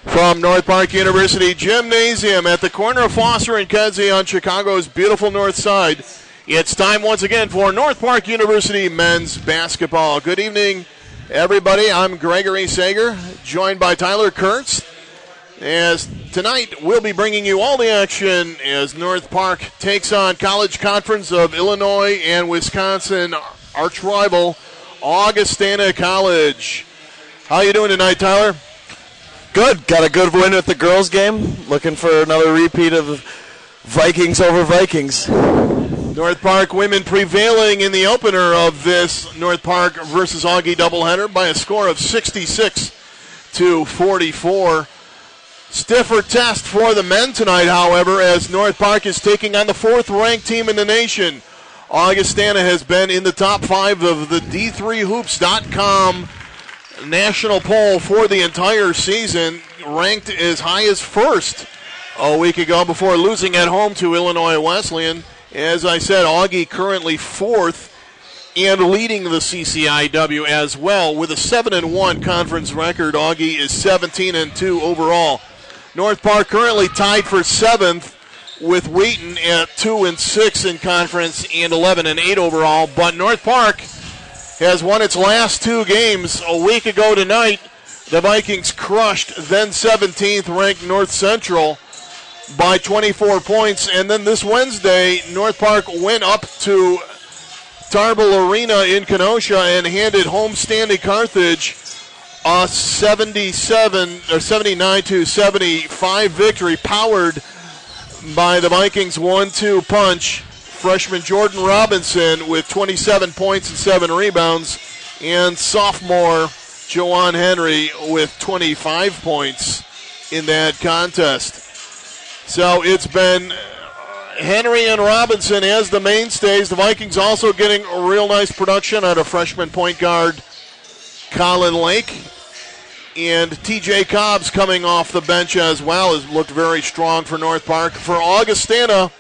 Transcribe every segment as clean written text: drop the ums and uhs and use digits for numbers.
From North Park University Gymnasium at the corner of Foster and Kedzie on Chicago's beautiful north side, it's time once again for North Park University men's basketball. Good evening, everybody. I'm Gregory Sager, joined by Tyler Kurtz. As tonight, we'll be bringing you all the action as North Park takes on College Conference of Illinois and Wisconsin arch rival Augustana College. How you doing tonight, Tyler? Good. Got a good win at the girls' game. Looking for another repeat of Vikings over Vikings. North Park women prevailing in the opener of this North Park versus Augie doubleheader by a score of 66-44. Stiffer test for the men tonight, however, as North Park is taking on the fourth-ranked team in the nation. Augustana has been in the top 5 of the D3Hoops.com national poll for the entire season, ranked as high as first a week ago before losing at home to Illinois Wesleyan. As I said, Augie currently fourth and leading the CCIW as well with a 7-1 conference record. Augie is 17-2 overall. North Park currently tied for 7th with Wheaton at 2-6 in conference and 11-8 overall, but North Park has won its last 2 games. A week ago tonight, the Vikings crushed then 17th ranked North Central by 24 points. And then this Wednesday, North Park went up to Tarbell Arena in Kenosha and handed homestanding Carthage a 79-75 victory, powered by the Vikings' 1-2 punch. Freshman Jordan Robinson with 27 points and 7 rebounds, and sophomore Joanne Henry with 25 points in that contest. So it's been Henry and Robinson as the mainstays. The Vikings also getting a real nice production out of freshman point guard Colin Lake. And TJ Cobbs coming off the bench as well has looked very strong for North Park. For Augustana,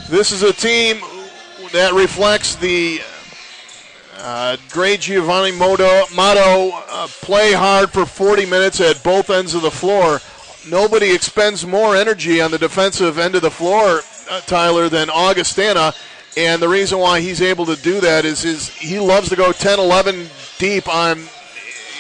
this is a team that reflects the great Giovanni motto, play hard for 40 minutes at both ends of the floor. Nobody expends more energy on the defensive end of the floor, Tyler, than Augustana. And the reason why he's able to do that is he loves to go 10-11 deep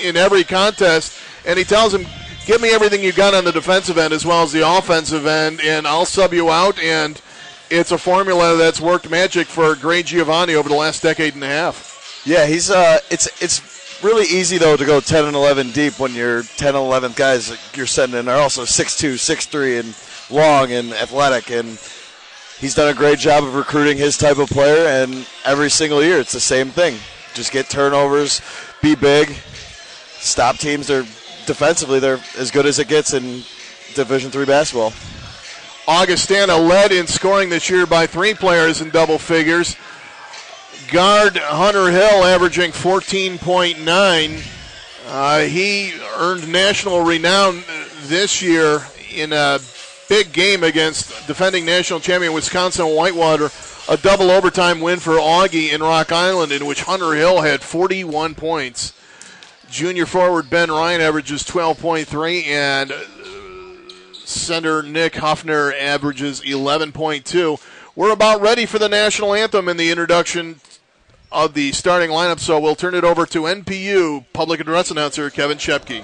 in every contest. And he tells him, give me everything you got on the defensive end as well as the offensive end, and I'll sub you out. And it's a formula that's worked magic for Gray Giovanni over the last decade and a half. Yeah, he's it's really easy, though, to go 10 and 11 deep when your 10 and 11 guys you're sending in are also 6'2", 6'3", and long and athletic. And he's done a great job of recruiting his type of player, and every single year it's the same thing. Just get turnovers, be big, stop teams. Defensively, they're as good as it gets in Division III basketball. Augustana led in scoring this year by 3 players in double figures. Guard Hunter Hill averaging 14.9. He earned national renown this year in a big game against defending national champion Wisconsin Whitewater, a double overtime win for Augie in Rock Island, in which Hunter Hill had 41 points. Junior forward Ben Ryan averages 12.3, and center Nick Huffner averages 11.2. We're about ready for the national anthem and the introduction of the starting lineup, so we'll turn it over to NPU public address announcer Kevin Shepke.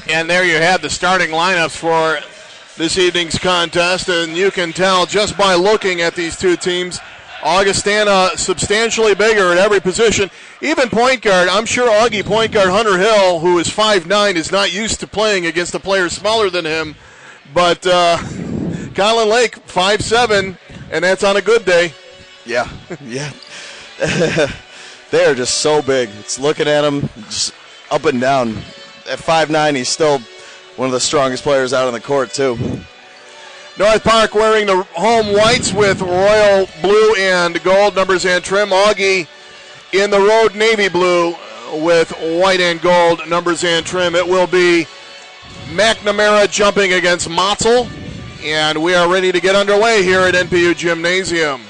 And there you have the starting lineups for this evening's contest, and you can tell just by looking at these two teams, Augustana substantially bigger at every position. Even point guard, I'm sure Augie point guard Hunter Hill, who is 5'9", is not used to playing against a player smaller than him. But Colin Lake, 5'7", and that's on a good day. Yeah, yeah. They are just so big. It's looking at him just up and down. At 5'9", he's still one of the strongest players out on the court, too. North Park wearing the home whites with royal blue and gold numbers and trim. Augie in the road navy blue with white and gold numbers and trim. It will be McNamara jumping against Motzel, and we are ready to get underway here at NPU Gymnasium.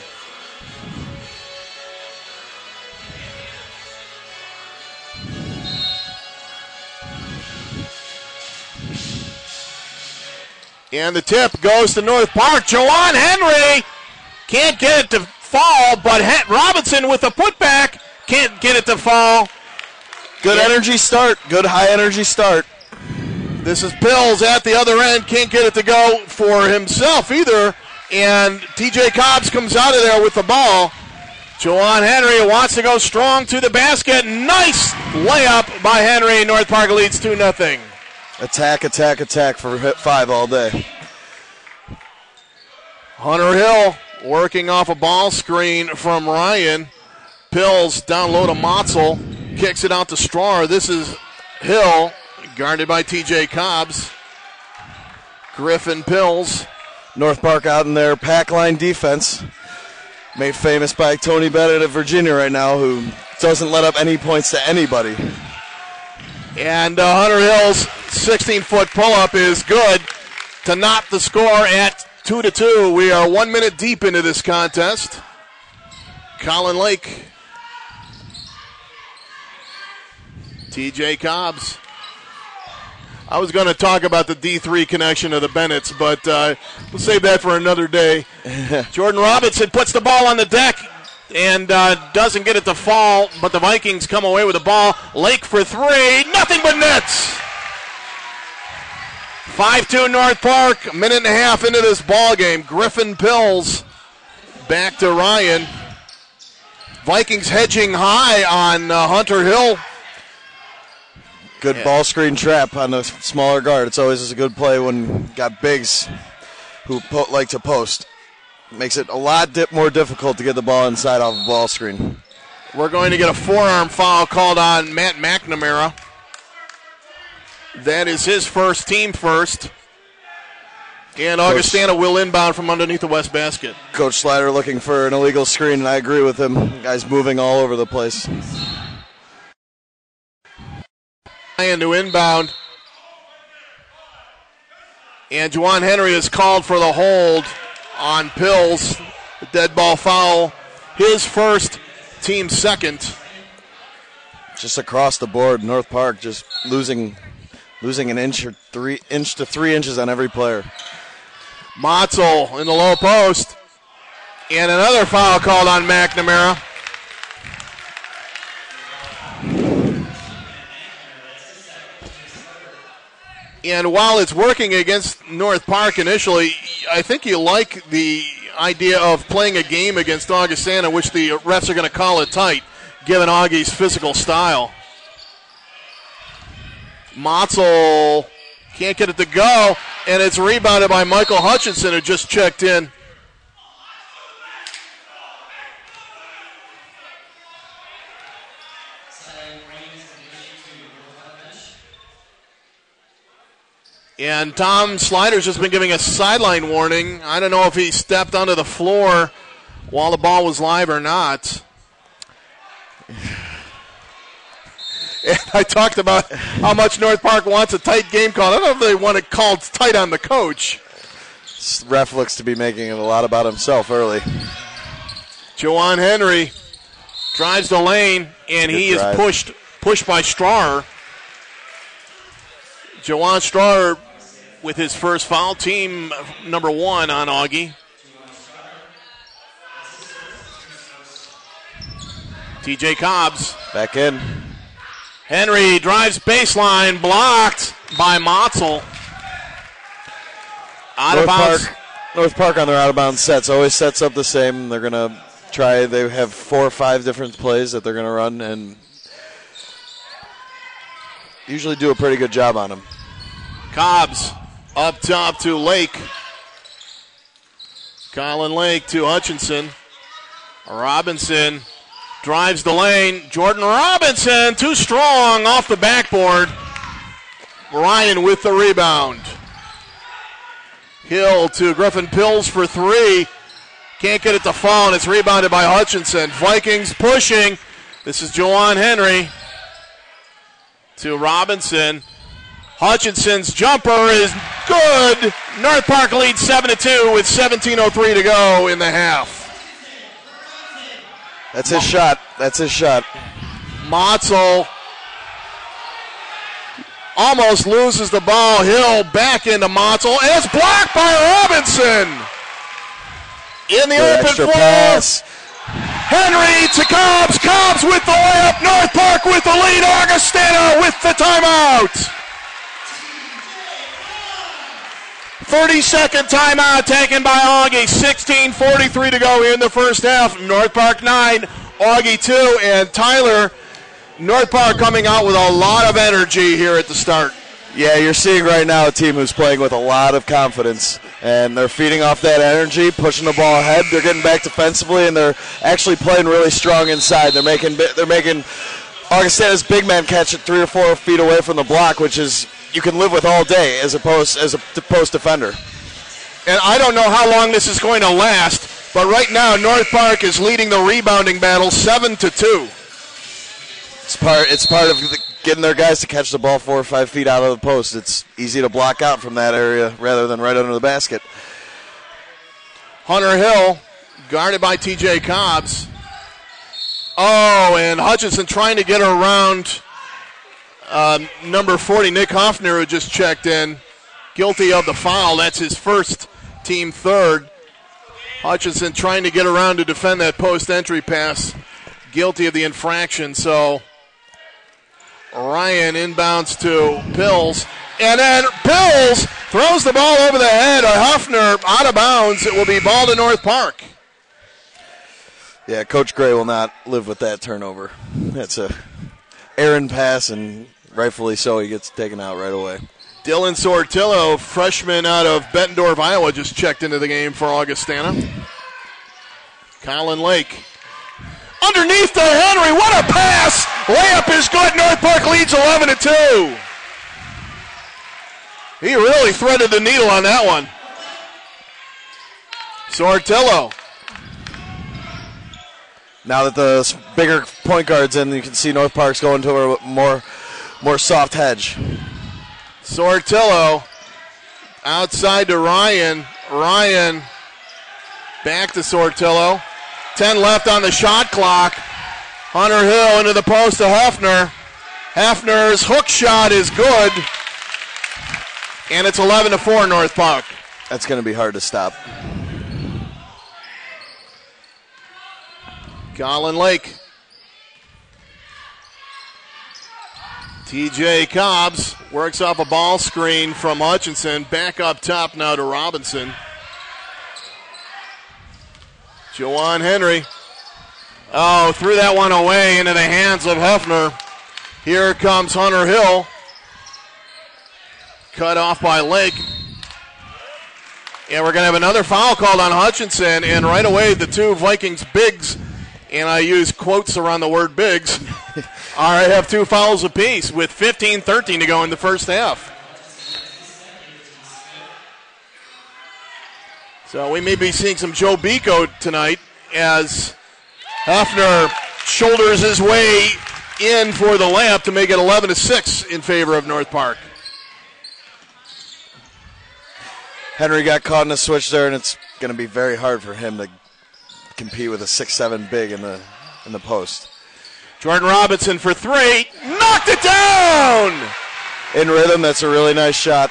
And the tip goes to North Park. Jawan Henry can't get it to fall, but Robinson with a putback can't get it to fall. Good energy start. Good high energy start. This is Pills at the other end. Can't get it to go for himself either. And TJ Cobbs comes out of there with the ball. Jawan Henry wants to go strong to the basket. Nice layup by Henry. North Park leads 2-0. Attack, attack, attack for hit 5 all day. Hunter Hill working off a ball screen from Ryan. Pills down low to Motzel. Kicks it out to Strawer. This is Hill, guarded by TJ Cobbs. Griffin Pills. North Park out in their pack line defense. Made famous by Tony Bennett of Virginia right now, who doesn't let up any points to anybody. And Hunter Hill's 16-foot pull-up is good to knot the score at 2-2. We are 1 minute deep into this contest. Colin Lake. TJ Cobbs. I was going to talk about the D3 connection of the Bennetts, but we'll save that for another day. Jordan Robinson puts the ball on the deck and doesn't get it to fall, but the Vikings come away with the ball. Lake for three, nothing but nets. 5-2 North Park, a minute and a half into this ball game. Griffin Pills back to Ryan. Vikings hedging high on Hunter Hill. Good ball screen trap on the smaller guard. It's always a good play when you got bigs who like to post. Makes it a lot more difficult to get the ball inside off a ball screen. We're going to get a forearm foul called on Matt McNamara. That is his first, team first. And Augustana will inbound from underneath the west basket. Coach Slider looking for an illegal screen, and I agree with him. The guy's moving all over the place. And to inbound. And Juwan Henry is called for the hold on Pills. The dead ball foul. His first, team second. Just across the board, North Park just losing an inch to 3 inches on every player. Motzel in the low post. And another foul called on McNamara. And while it's working against North Park initially, I think you like the idea of playing a game against Augustana, which the refs are going to call it tight, given Augie's physical style. Motzel can't get it to go, and it's rebounded by Michael Hutchinson, who just checked in. And Tom Slider's just been giving a sideline warning. I don't know if he stepped onto the floor while the ball was live or not. And I talked about how much North Park wants a tight game call. I don't know if they want it called tight on the coach. This ref looks to be making it a lot about himself early. Juwan Henry drives the lane, and he is pushed by Strawer. Juwan Strawer with his first foul, team number 1 on Augie. TJ Cobbs. Back in. Henry drives baseline, blocked by Motzel. Out of bounds. North Park on their out-of-bounds sets always sets up the same. They're going to try. They have 4 or 5 different plays that they're going to run and usually do a pretty good job on them. Cobbs up top to Lake. Colin Lake to Hutchinson. Robinson drives the lane. Jordan Robinson, too strong off the backboard. Ryan with the rebound. Hill to Griffin Pills for 3. Can't get it to fall, and it's rebounded by Hutchinson. Vikings pushing. This is Joanne Henry to Robinson. Hutchinson's jumper is good. North Park leads 7-2 with 17:03 to go in the half. That's his shot. That's his shot. Motzel almost loses the ball. Hill back into Motzel, and it's blocked by Robinson. In the Good open extra floor. pass. Henry to Cobbs. Cobbs with the layup. North Park with the lead. Augustana with the timeout. 30-second timeout taken by Augie. 16:43 to go in the first half. North Park 9, Augie 2, and Tyler. North Park coming out with a lot of energy here at the start. Yeah, you're seeing right now a team who's playing with a lot of confidence, and they're feeding off that energy, pushing the ball ahead. They're getting back defensively, and they're actually playing really strong inside. They're making Augustana's big man catch it 3 or 4 feet away from the block, which is you can live with all day as a post defender. And I don't know how long this is going to last, but right now North Park is leading the rebounding battle 7-2. It's part of getting their guys to catch the ball 4 or 5 feet out of the post. It's easy to block out from that area rather than right under the basket. Hunter Hill guarded by TJ Cobbs. Oh, and Hutchinson trying to get around number 40, Nick Hoffner, who just checked in. Guilty of the foul. That's his first, team third. Hutchinson trying to get around to defend that post-entry pass. Guilty of the infraction. So Ryan inbounds to Pills. And then Pills throws the ball over the head of Hoffner out of bounds. It will be ball to North Park. Yeah, Coach Gray will not live with that turnover. That's a errant pass, and rightfully so, he gets taken out right away. Dylan Sortillo, freshman out of Bettendorf, Iowa, just checked into the game for Augustana. Colin Lake. Underneath to Henry, what a pass! Layup is good, North Park leads 11-2. He really threaded the needle on that one. Sortillo. Now that the bigger point guard's in, you can see North Park's going to a more soft hedge. Sortillo outside to Ryan. Ryan back to Sortillo. 10 left on the shot clock. Hunter Hill into the post to Hefner. Hefner's hook shot is good. And it's 11-4 North Park. That's going to be hard to stop. Colin Lake. TJ Cobbs works off a ball screen from Hutchinson. Back up top now to Robinson. Joanne Henry. Oh, threw that one away into the hands of Hefner. Here comes Hunter Hill. Cut off by Lake. And we're going to have another foul called on Hutchinson. And right away, the two Vikings bigs, and I use quotes around the word bigs, have 2 fouls apiece with 15-13 to go in the first half. So we may be seeing some Joe Bico tonight as Hefner shoulders his way in for the layup to make it 11-6 in favor of North Park. Henry got caught in a switch there, and it's going to be very hard for him to compete with a 6'7" big in the post. Jordan Robinson for 3. Knocked it down! In rhythm, that's a really nice shot.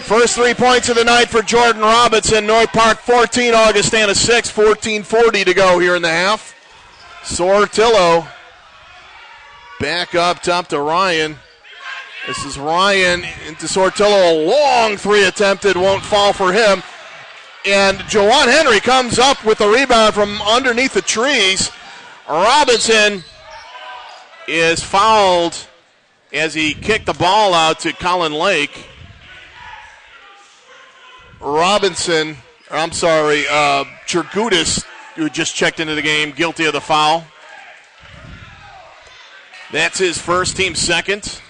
First 3 points of the night for Jordan Robinson. North Park 14, Augustana 6, 14:40 to go here in the half. Sortillo Back up top to Ryan. This is Ryan into Sortillo. A long three attempted, won't fall for him. And Jawan Henry comes up with the rebound from underneath the trees. Robinson is fouled as he kicked the ball out to Colin Lake. Jurgutis, who just checked into the game, guilty of the foul. That's his first, team second.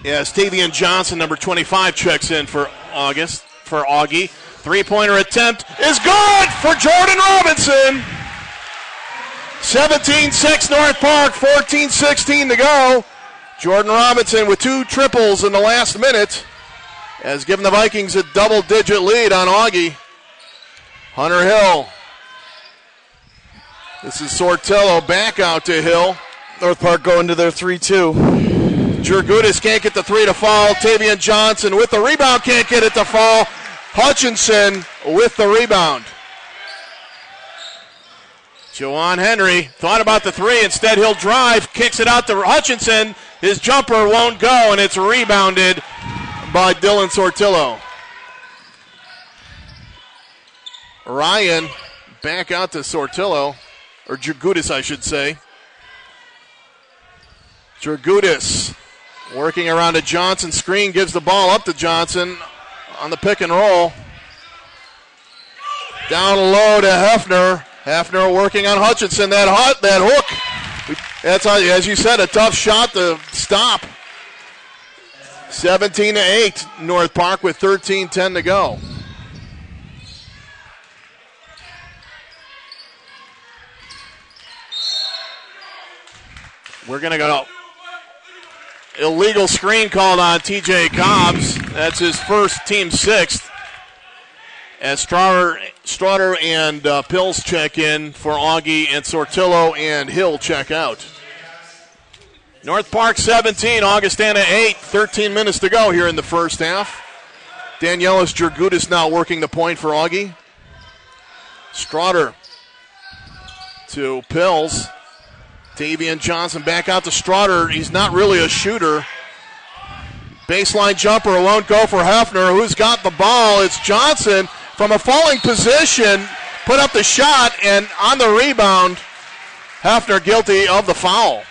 As Tavian Johnson, number 25, checks in for Augie. Three-pointer attempt is good for Jordan Robinson. 17-6 North Park, 14-16 to go. Jordan Robinson with two triples in the last minute has given the Vikings a double-digit lead on Augie. Hunter Hill. This is Sortillo back out to Hill. North Park going to their 3-2. Jurgutis can't get the three to fall. Tavian Johnson with the rebound, can't get it to fall. Hutchinson with the rebound. Jawan Henry thought about the three. Instead, he'll drive, kicks it out to Hutchinson. His jumper won't go, and it's rebounded by Dylan Sortillo. Ryan back out to Sortillo, or Jurgutis, I should say. Jurgutis working around a Johnson screen, gives the ball up to Johnson on the pick and roll. Down low to Hefner. Hefner working on Hutchinson. That hook. That's, as you said, a tough shot to stop. 17-8 North Park with 13:10 to go. We're going to go illegal screen called on TJ Cobbs. That's his first, team sixth. As Straughter and Pills check in for Augie, and Sortillo and Hill check out. North Park 17, Augustana 8, 13 minutes to go here in the first half. Danielis Jurgutis now working the point for Augie. Straughter to Pills. Tavian Johnson back out to Straughter. He's not really a shooter. Baseline jumper won't go for Hefner. Who's got the ball? It's Johnson from a falling position. Put up the shot, and on the rebound, Hefner guilty of the foul.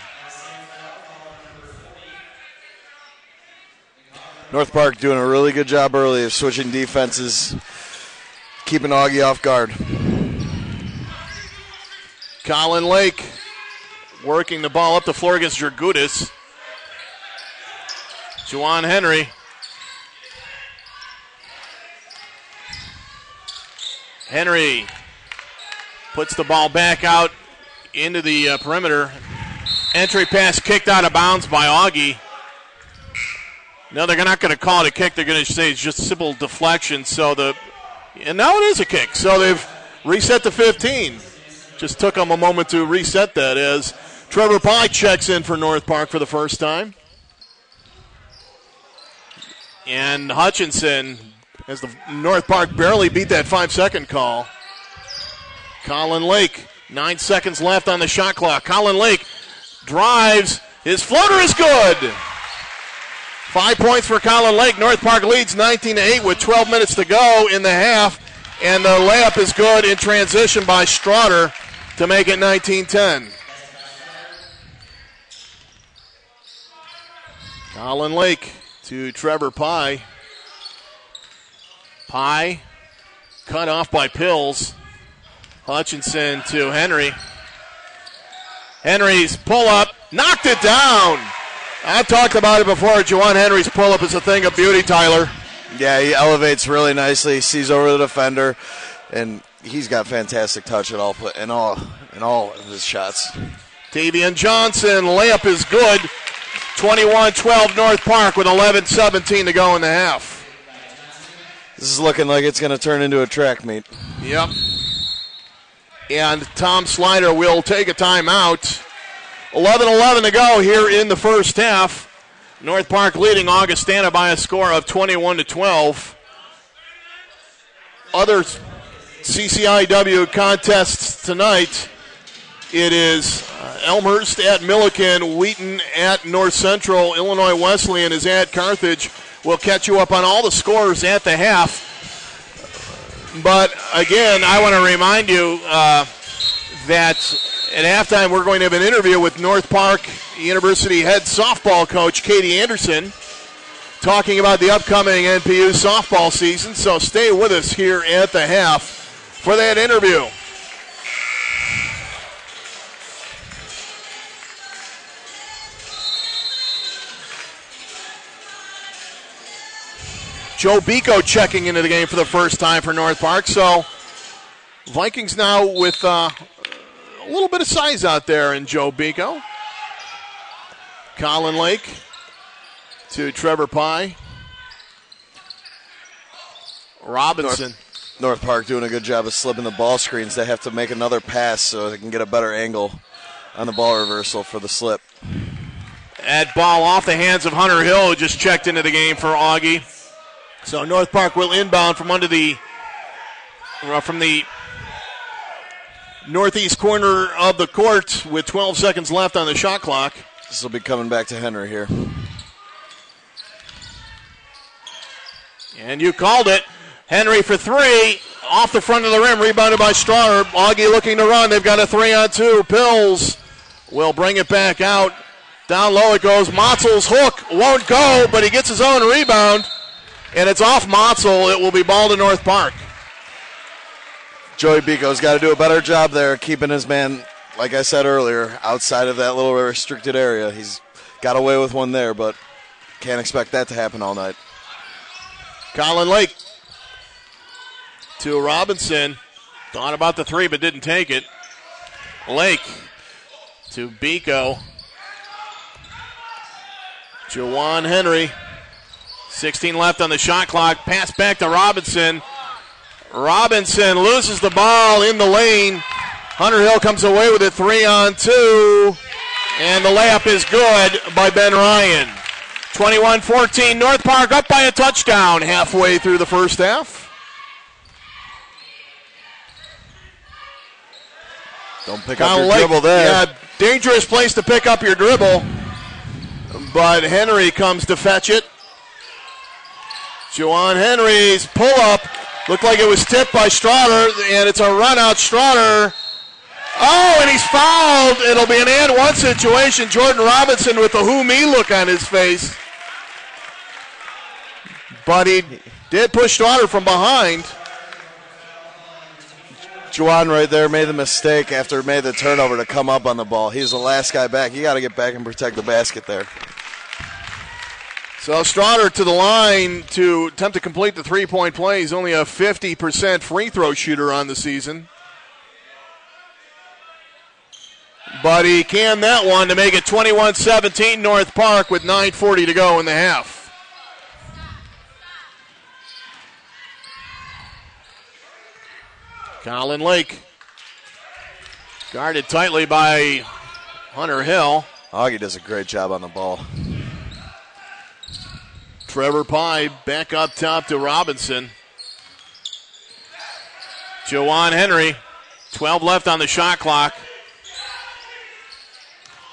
North Park doing a really good job early of switching defenses, keeping Augie off guard. Colin Lake working the ball up the floor against Jurgutis. Jawan Henry. Henry puts the ball back out into the perimeter. Entry pass kicked out of bounds by Augie. No, they're not going to call it a kick. They're going to say it's just simple deflection. And now it is a kick. So they've reset to 15. Just took them a moment to reset that as Trevor Pye checks in for North Park for the first time. And Hutchinson, as the North Park barely beat that 5-second call. Colin Lake, 9 seconds left on the shot clock. Colin Lake drives. His floater is good. 5 points for Colin Lake. North Park leads 19-8 with 12 minutes to go in the half. And the layup is good in transition by Straughter to make it 19-10. Colin Lake to Trevor Pye. Pye cut off by Pills. Hutchinson to Henry. Henry's pull-up, knocked it down. I talked about it before. Jawan Henry's pull-up is a thing of beauty, Tyler. Yeah, he elevates really nicely, sees over the defender, and he's got fantastic touch in all of his shots. Tavian Johnson, layup is good. 21-12 North Park with 11:17 to go in the half. This is looking like it's going to turn into a track meet. Yep. And Tom Slider will take a timeout. 11:11 to go here in the first half. North Park leading Augustana by a score of 21-12. Other CCIW contests tonight. It is Elmhurst at Milliken, Wheaton at North Central, Illinois Wesleyan is at Carthage. We'll catch you up on all the scores at the half. But again, I want to remind you that at halftime we're going to have an interview with North Park University head softball coach Katie Anderson talking about the upcoming NPU softball season. So stay with us here at the half for that interview. Joe Bico checking into the game for the first time for North Park. So Vikings now with a little bit of size out there in Joe Bico. Colin Lake to Trevor Pye. Robinson. North Park doing a good job of slipping the ball screens. They have to make another pass so they can get a better angle on the ball reversal for the slip. That ball off the hands of Hunter Hill, who just checked into the game for Augie. So North Park will inbound from the northeast corner of the court with 12 seconds left on the shot clock. This will be coming back to Henry here. And you called it. Henry for three, off the front of the rim, rebounded by Strauer. Augie looking to run. They've got a 3-on-2. Pills will bring it back out. Down low it goes. Motzel's hook won't go, but he gets his own rebound. And it's off Motzel. It will be ball to North Park. Joey Bico's got to do a better job there keeping his man, like I said earlier, outside of that little restricted area. He's got away with one there, but can't expect that to happen all night. Colin Lake to Robinson. Thought about the three, but didn't take it. Lake to Bico. Jawan Henry. 16 left on the shot clock. Pass back to Robinson. Robinson loses the ball in the lane. Hunter Hill comes away with it 3-on-2. And the layup is good by Ben Ryan. 21-14, North Park up by a touchdown halfway through the first half. Don't pick up your dribble there. Yeah, dangerous place to pick up your dribble. But Henry comes to fetch it. Juwan Henry's pull-up looked like it was tipped by Straughter, and it's a run-out Straughter. Oh, and he's fouled. It'll be an and-one situation. Jordan Robinson with the who-me look on his face. But he did push Straughter from behind. Juwan right there made the mistake after made the turnover to come up on the ball. He's the last guy back. You got to get back and protect the basket there. So Straughter to the line to attempt to complete the three-point play. He's only a 50% free throw shooter on the season. But he canned that one to make it 21-17 North Park with 9:40 to go in the half. Colin Lake guarded tightly by Hunter Hill. Augie does a great job on the ball. Trevor Pye back up top to Robinson. Juwan Henry, 12 left on the shot clock.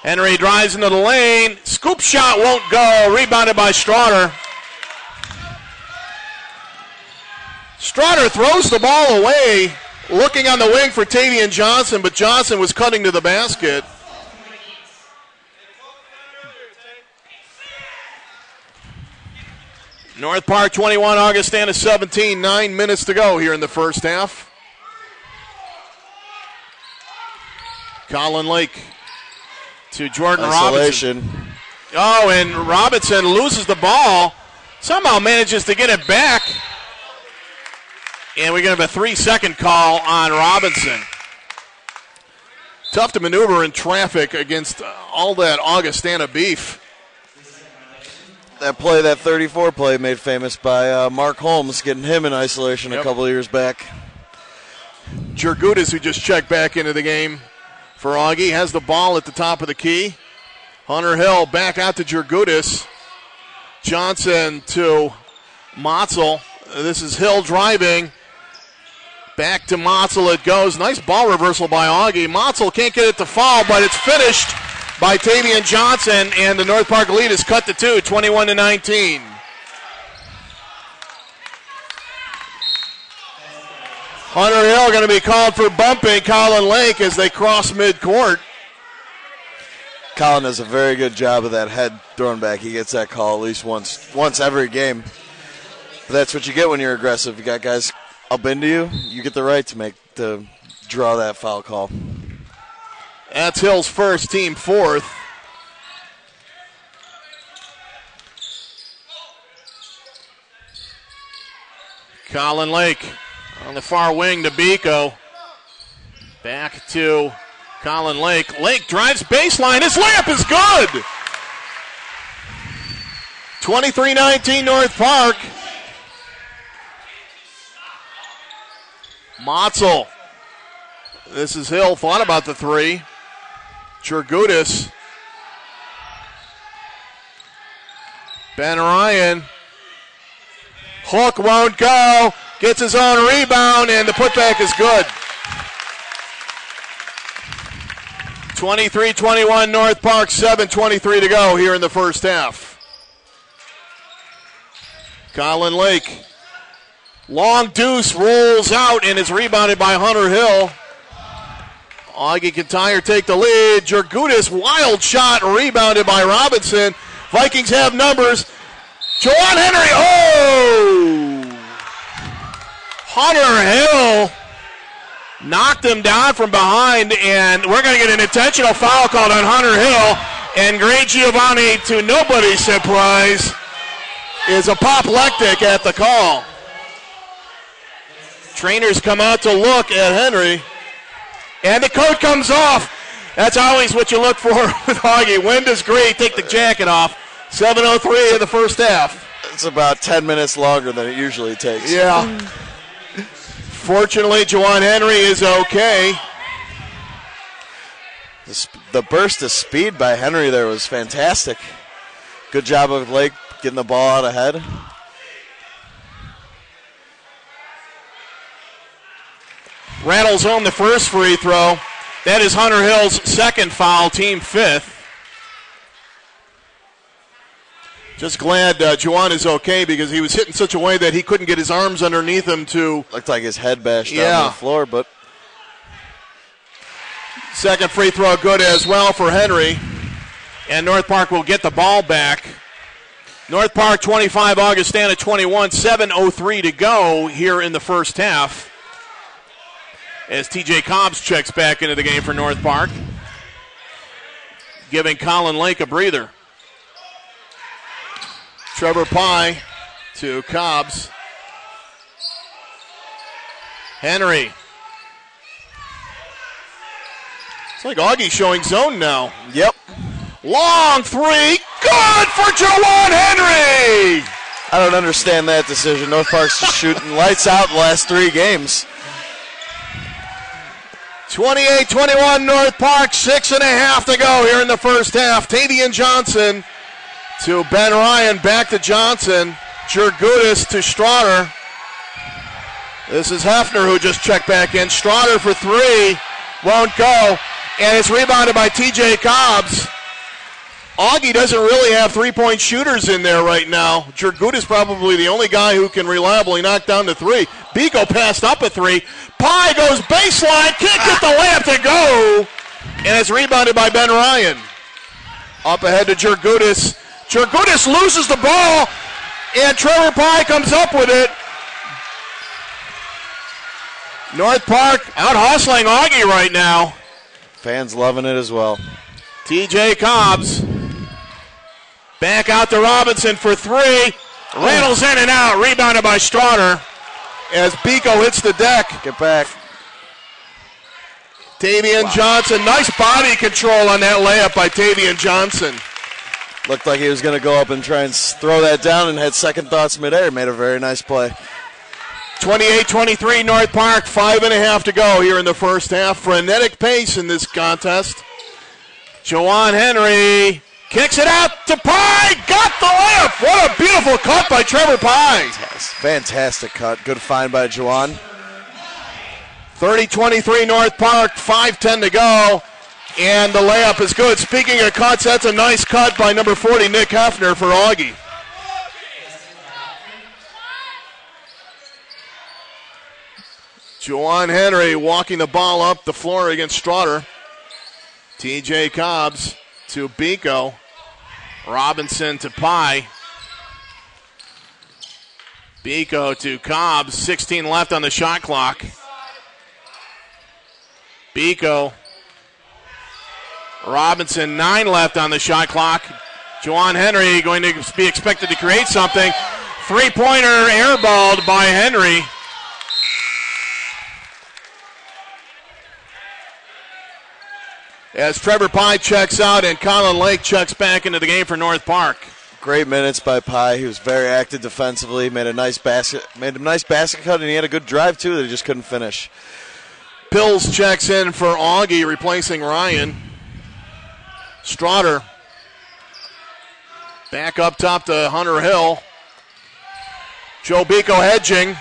Henry drives into the lane. Scoop shot won't go. Rebounded by Straughter. Straughter throws the ball away, looking on the wing for Tavian Johnson, but Johnson was cutting to the basket. North Park 21, Augustana 17. 9 minutes to go here in the first half. Colin Lake to Jordan Isolation. Robinson. Oh, and Robinson loses the ball. Somehow manages to get it back. And we're going to have a 3-second call on Robinson. Tough to maneuver in traffic against all that Augustana beef. That play, that 34 play, made famous by Mark Holmes, getting him in isolation a couple of years back. Jergudis, who just checked back into the game for Augie, has the ball at the top of the key. Hunter Hill back out to Jergudis. Johnson to Motzel. This is Hill driving. Back to Motzel it goes. Nice ball reversal by Augie. Motzel can't get it to fall, but it's finished by Tavian Johnson, and the North Park lead is cut to 2, 21-19. Hunter Hill going to be called for bumping Colin Lake as they cross midcourt. Colin does a very good job of that head thrown back. He gets that call at least once every game. But that's what you get when you're aggressive. You got guys up into you, you get the right to draw that foul call. That's Hill's first, team fourth. Colin Lake on the far wing to Biko. Back to Colin Lake. Lake drives baseline. His layup is good. 23-19 North Park. Motzel. This is Hill. Thought about the three. Jurgutis. Ben Ryan. Hook won't go. Gets his own rebound, and the putback is good. 23-21 North Park, 7:23 to go here in the first half. Colin Lake. Long deuce rolls out and is rebounded by Hunter Hill. Augie Kintyre take the lead. Jurgutis, wild shot, rebounded by Robinson. Vikings have numbers. Jawan Henry, oh! Hunter Hill knocked him down from behind, and we're going to get an intentional foul called on Hunter Hill. And Gray Giovanni, to nobody's surprise, is apoplectic at the call. Trainers come out to look at Henry, and the coat comes off. That's always what you look for with Augie. When does Gray take the jacket off? 7:03 in the first half. It's about 10 minutes longer than it usually takes. Yeah. Fortunately, Jawan Henry is okay. The burst of speed by Henry there was fantastic. Good job of Lake getting the ball out ahead. Rattles home the first free throw. That is Hunter Hill's second foul, team fifth. Just glad Jawan is okay because he was hit in such a way that he couldn't get his arms underneath him to... Looked like his head bashed down the floor, but... Second free throw good as well for Henry. And North Park will get the ball back. North Park 25, Augustana 21, 7:03 to go here in the first half. As TJ Cobbs checks back into the game for North Park, giving Colin Lake a breather. Trevor Pye to Cobbs. Henry. It's like Augie showing zone now. Yep. Long three. Good for Jawan Henry. I don't understand that decision. North Park's just shooting lights out the last three games. 28-21 North Park, 6.5 to go here in the first half. Tavian Johnson to Ben Ryan, back to Johnson. Jurgutis to Strotter. This is Hefner who just checked back in. Strotter for three, won't go. And it's rebounded by TJ Cobbs. Augie doesn't really have three-point shooters in there right now. Jurgutis probably the only guy who can reliably knock down the three. Biko passed up a three. Pye goes baseline, can't get the layup to go. And it's rebounded by Ben Ryan. Up ahead to Jurgutis. Jurgutis loses the ball, and Trevor Pye comes up with it. North Park out hustling Augie right now. Fans loving it as well. TJ Cobbs. Back out to Robinson for three. Rattles in and out. Rebounded by Strotter as Biko hits the deck. Get back. Tavian Johnson. Nice body control on that layup by Tavian Johnson. Looked like he was going to go up and try and throw that down and had second thoughts midair. Made a very nice play. 28-23 North Park. 5.5 to go here in the first half. Frenetic pace in this contest. Jawan Henry kicks it out to Pye. Got the layup. What a beautiful cut by Trevor Pye. Fantastic cut. Good find by Jawan. 30-23 North Park, 5:10 to go, and the layup is good. Speaking of cuts, that's a nice cut by number 40, Nick Hefner, for Augie. Juwan Henry walking the ball up the floor against Straughter. TJ Cobbs to Biko. Robinson to Pye. Biko to Cobbs. 16 left on the shot clock. Biko. Robinson, 9 left on the shot clock. Juwan Henry going to be expected to create something. Three-pointer airballed by Henry. As Trevor Pye checks out and Colin Lake checks back into the game for North Park. Great minutes by Pye. He was very active defensively. Made a nice basket cut, and he had a good drive too that he just couldn't finish. Pills checks in for Augie, replacing Ryan. Straughter back up top to Hunter Hill. Joe Biko hedging.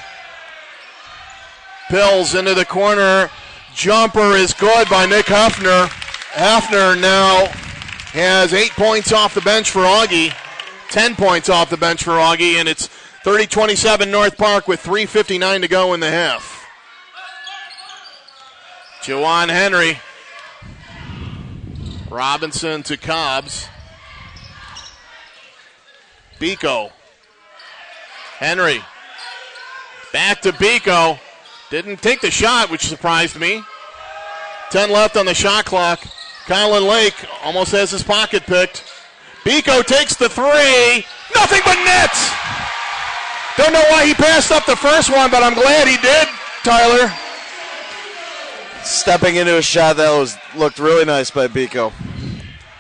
Pills into the corner. Jumper is good by Nick Hefner. Hefner now has 8 points off the bench for Augie. 10 points off the bench for Augie, and it's 30-27 North Park with 3:59 to go in the half. Juwan Henry. Robinson to Cobbs. Biko. Henry. Back to Biko. Didn't take the shot, which surprised me. 10 left on the shot clock. Colin Lake almost has his pocket picked. Biko takes the three. Nothing but nets. Don't know why he passed up the first one, but I'm glad he did, Tyler. Stepping into a shot that looked really nice by Biko.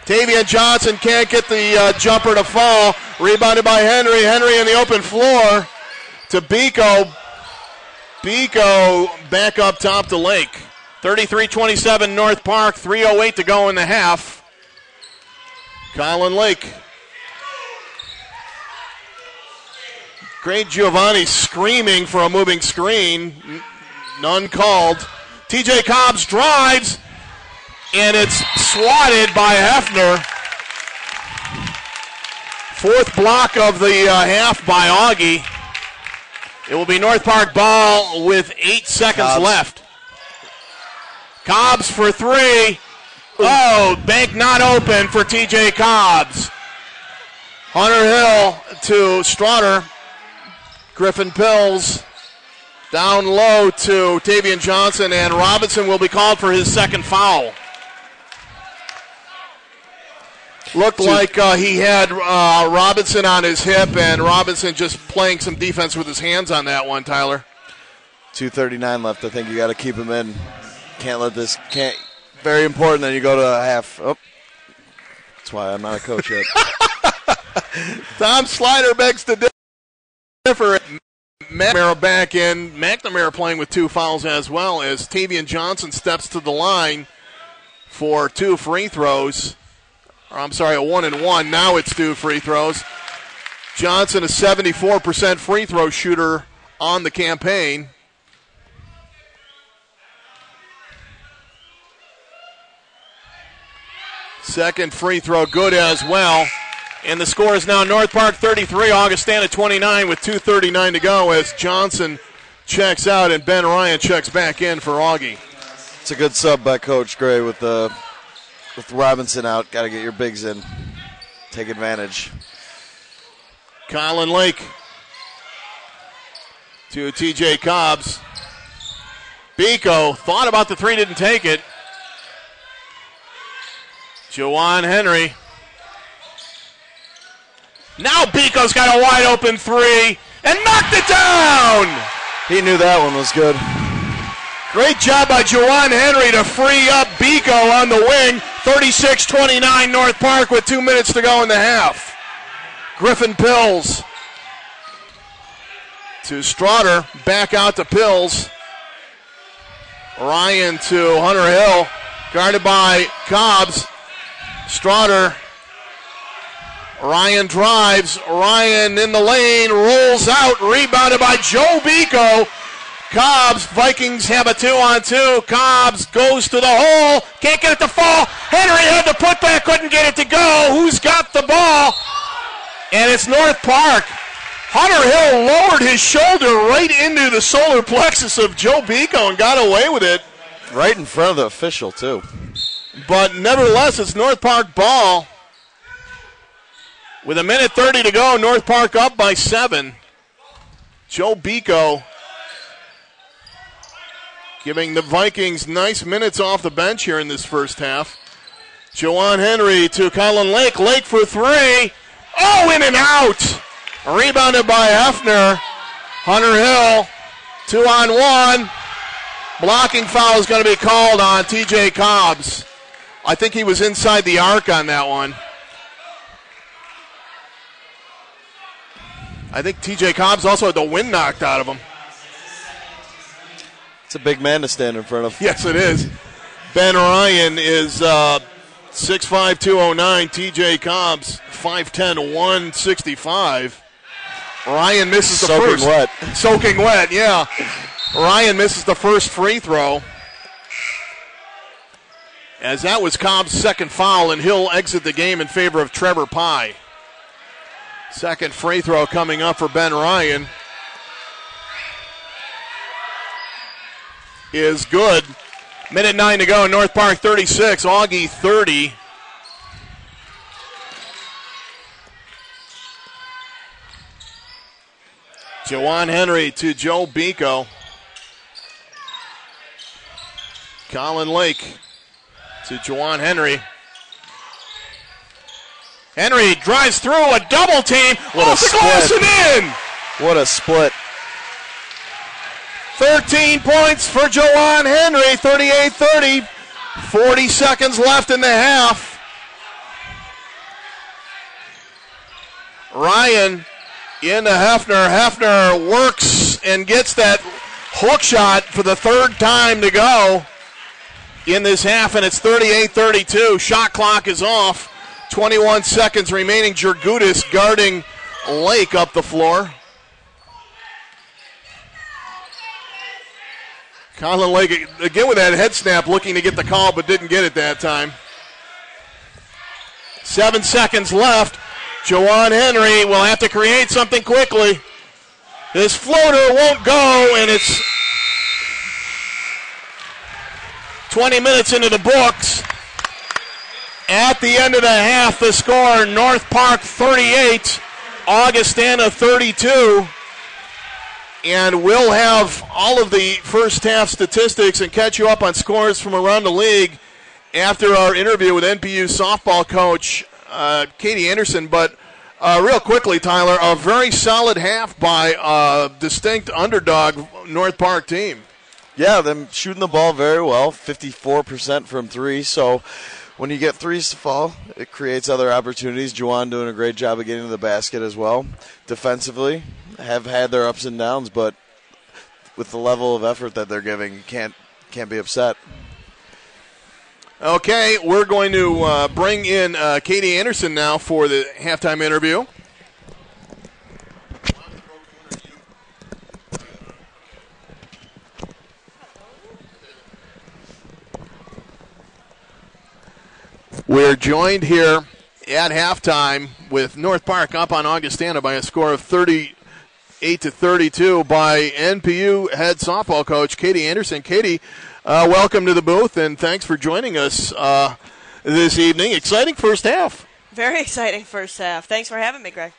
Tavian Johnson can't get the jumper to fall. Rebounded by Henry. Henry in the open floor to Biko. Biko back up top to Lake. 33-27 North Park, 3:08 to go in the half. Colin Lake. Great Giovanni screaming for a moving screen. None called. TJ Cobbs drives, and it's swatted by Hefner. Fourth block of the half by Augie. It will be North Park ball with 8 seconds left. Cobbs for three. Oh, bank not open for TJ Cobbs. Hunter Hill to Straughter. Griffin Pills down low to Tavian Johnson, and Robinson will be called for his second foul. Looked like he had Robinson on his hip, and Robinson just playing some defense with his hands on that one, Tyler. 2:39 left. I think you got to keep him in. Very important that you go to a half. Oh, that's why I'm not a coach yet. Tom Slider begs to differ. McNamara back in. McNamara playing with 2 fouls as well as Tavian Johnson steps to the line for 2 free throws. Or, I'm sorry, a 1 and 1. Now it's 2 free throws. Johnson, a 74% free throw shooter on the campaign. Second free throw good as well. And the score is now North Park 33, Augustana 29 with 2:39 to go as Johnson checks out and Ben Ryan checks back in for Augie. It's a good sub by Coach Gray with Robinson out. Got to get your bigs in. Take advantage. Colin Lake to TJ Cobbs. Biko thought about the three, didn't take it. Juwan Henry. Now Biko's got a wide open three and knocked it down. He knew that one was good. Great job by Juwan Henry to free up Biko on the wing. 36-29 North Park with 2 minutes to go in the half. Griffin Pills to Straughter, back out to Pills. Ryan to Hunter Hill, guarded by Cobbs. Straughter. Ryan drives. Ryan in the lane, rolls out, rebounded by Joe Biko. Cobbs, Vikings have a 2-on-2. Cobbs goes to the hole. Can't get it to fall. Henry had the putback, couldn't get it to go. Who's got the ball? And it's North Park. Hunter Hill lowered his shoulder right into the solar plexus of Joe Bico and got away with it. Right in front of the official, too. But nevertheless, it's North Park ball. With 1:30 to go, North Park up by 7. Joe Bico giving the Vikings nice minutes off the bench here in this first half. Jawan Henry to Colin Lake. Lake for 3. Oh, in and out. Rebounded by Hefner. Hunter Hill, 2-on-1. Blocking foul is going to be called on TJ Cobbs. I think he was inside the arc on that one. I think TJ Cobbs also had the wind knocked out of him. It's a big man to stand in front of. Yes, it is. Ben Ryan is 6'5", 209. TJ Cobbs, 5'10", 165. Ryan misses the first. Soaking wet. Soaking wet, yeah. Ryan misses the first free throw. As that was Cobb's second foul, and he'll exit the game in favor of Trevor Pye. Second free throw coming up for Ben Ryan is good. 1:09 to go. North Park 36, Augie 30. Jawan Henry to Joe Bico. Colin Lake to Jawan Henry. Henry drives through a double team. What a split. And in. What a split. 13 points for Jawan Henry, 38-30. 40 seconds left in the half. Ryan into Hefner. Hefner works and gets that hook shot for the third time to go in this half, and it's 38-32. Shot clock is off. 21 seconds remaining. Jergudis guarding Lake up the floor. Colin Lake again with that head snap, looking to get the call, but didn't get it that time. 7 seconds left. Jawan Henry will have to create something quickly. This floater won't go, and it's 20 minutes into the books. At the end of the half, the score, North Park 38, Augustana 32. And we'll have all of the first half statistics and catch you up on scores from around the league after our interview with NPU softball coach Katie Anderson. But real quickly, Tyler, a very solid half by a distinct underdog North Park team. Yeah, them shooting the ball very well, 54% from 3. So when you get threes to fall, it creates other opportunities. Juwan doing a great job of getting to the basket as well. Defensively, have had their ups and downs, but with the level of effort that they're giving, you can't be upset. Okay, we're going to bring in Katie Anderson now for the halftime interview. We're joined here at halftime with North Park up on Augustana by a score of 38-32 by NPU head softball coach Katie Anderson. Katie, welcome to the booth, and thanks for joining us this evening. Exciting first half. Very exciting first half. Thanks for having me, Greg.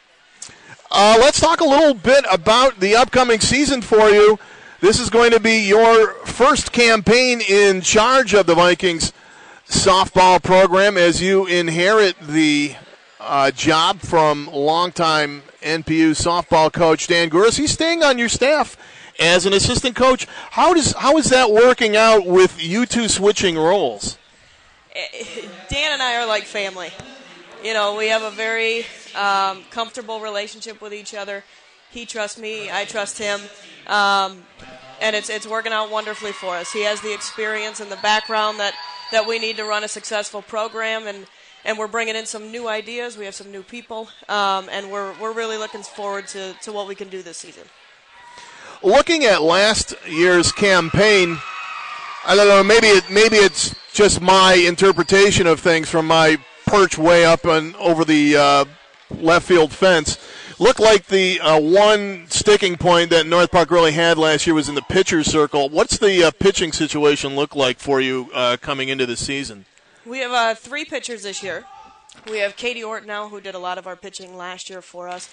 Let's talk a little bit about the upcoming season for you. This is going to be your first campaign in charge of the Vikings softball program as you inherit the job from longtime NPU softball coach Dan Gouris. He's staying on your staff as an assistant coach. How is that working out with you two switching roles? Dan and I are like family. You know, we have a very comfortable relationship with each other. He trusts me, I trust him, and it's working out wonderfully for us. He has the experience and the background that we need to run a successful program, and we're bringing in some new ideas. We have some new people, and we're really looking forward to what we can do this season. Looking at last year's campaign, I don't know, maybe it's just my interpretation of things from my perch way up over the left field fence. Looked like the one sticking point that North Park really had last year was in the pitcher's circle. What's the pitching situation look like for you coming into the season? We have 3 pitchers this year. We have Katie Ortnow, who did a lot of our pitching last year for us,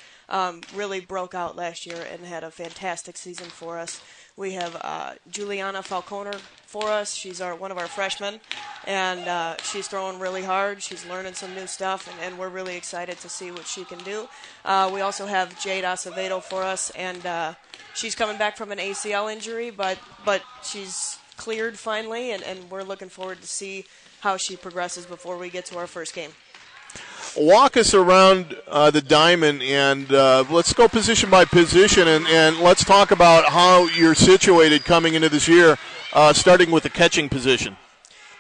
really broke out last year and had a fantastic season for us. We have Juliana Falconer for us. She's one of our freshmen, and she's throwing really hard. She's learning some new stuff, and we're really excited to see what she can do. We also have Jade Acevedo for us, and she's coming back from an ACL injury, but she's cleared finally, and we're looking forward to see how she progresses before we get to our first game. Walk us around the diamond, and let's go position by position, and let's talk about how you're situated coming into this year, starting with the catching position.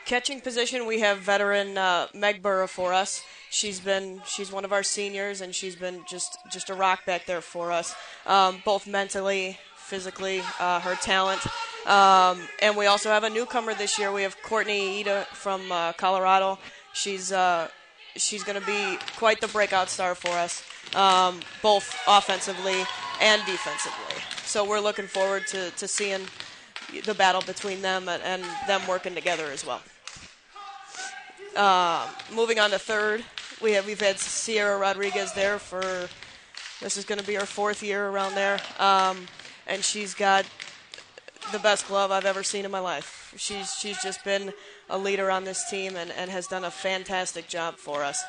Catching position, we have veteran Meg Burra for us. She's one of our seniors, and she's been just a rock back there for us, both mentally, physically, her talent. And we also have a newcomer this year. We have Courtney Ida from Colorado. She's going to be quite the breakout star for us, both offensively and defensively. So we're looking forward to seeing the battle between them and them working together as well. Moving on to third, we've had Sierra Rodriguez there this is going to be her 4th year around there, and she's got the best glove I've ever seen in my life. She's just been a leader on this team and has done a fantastic job for us.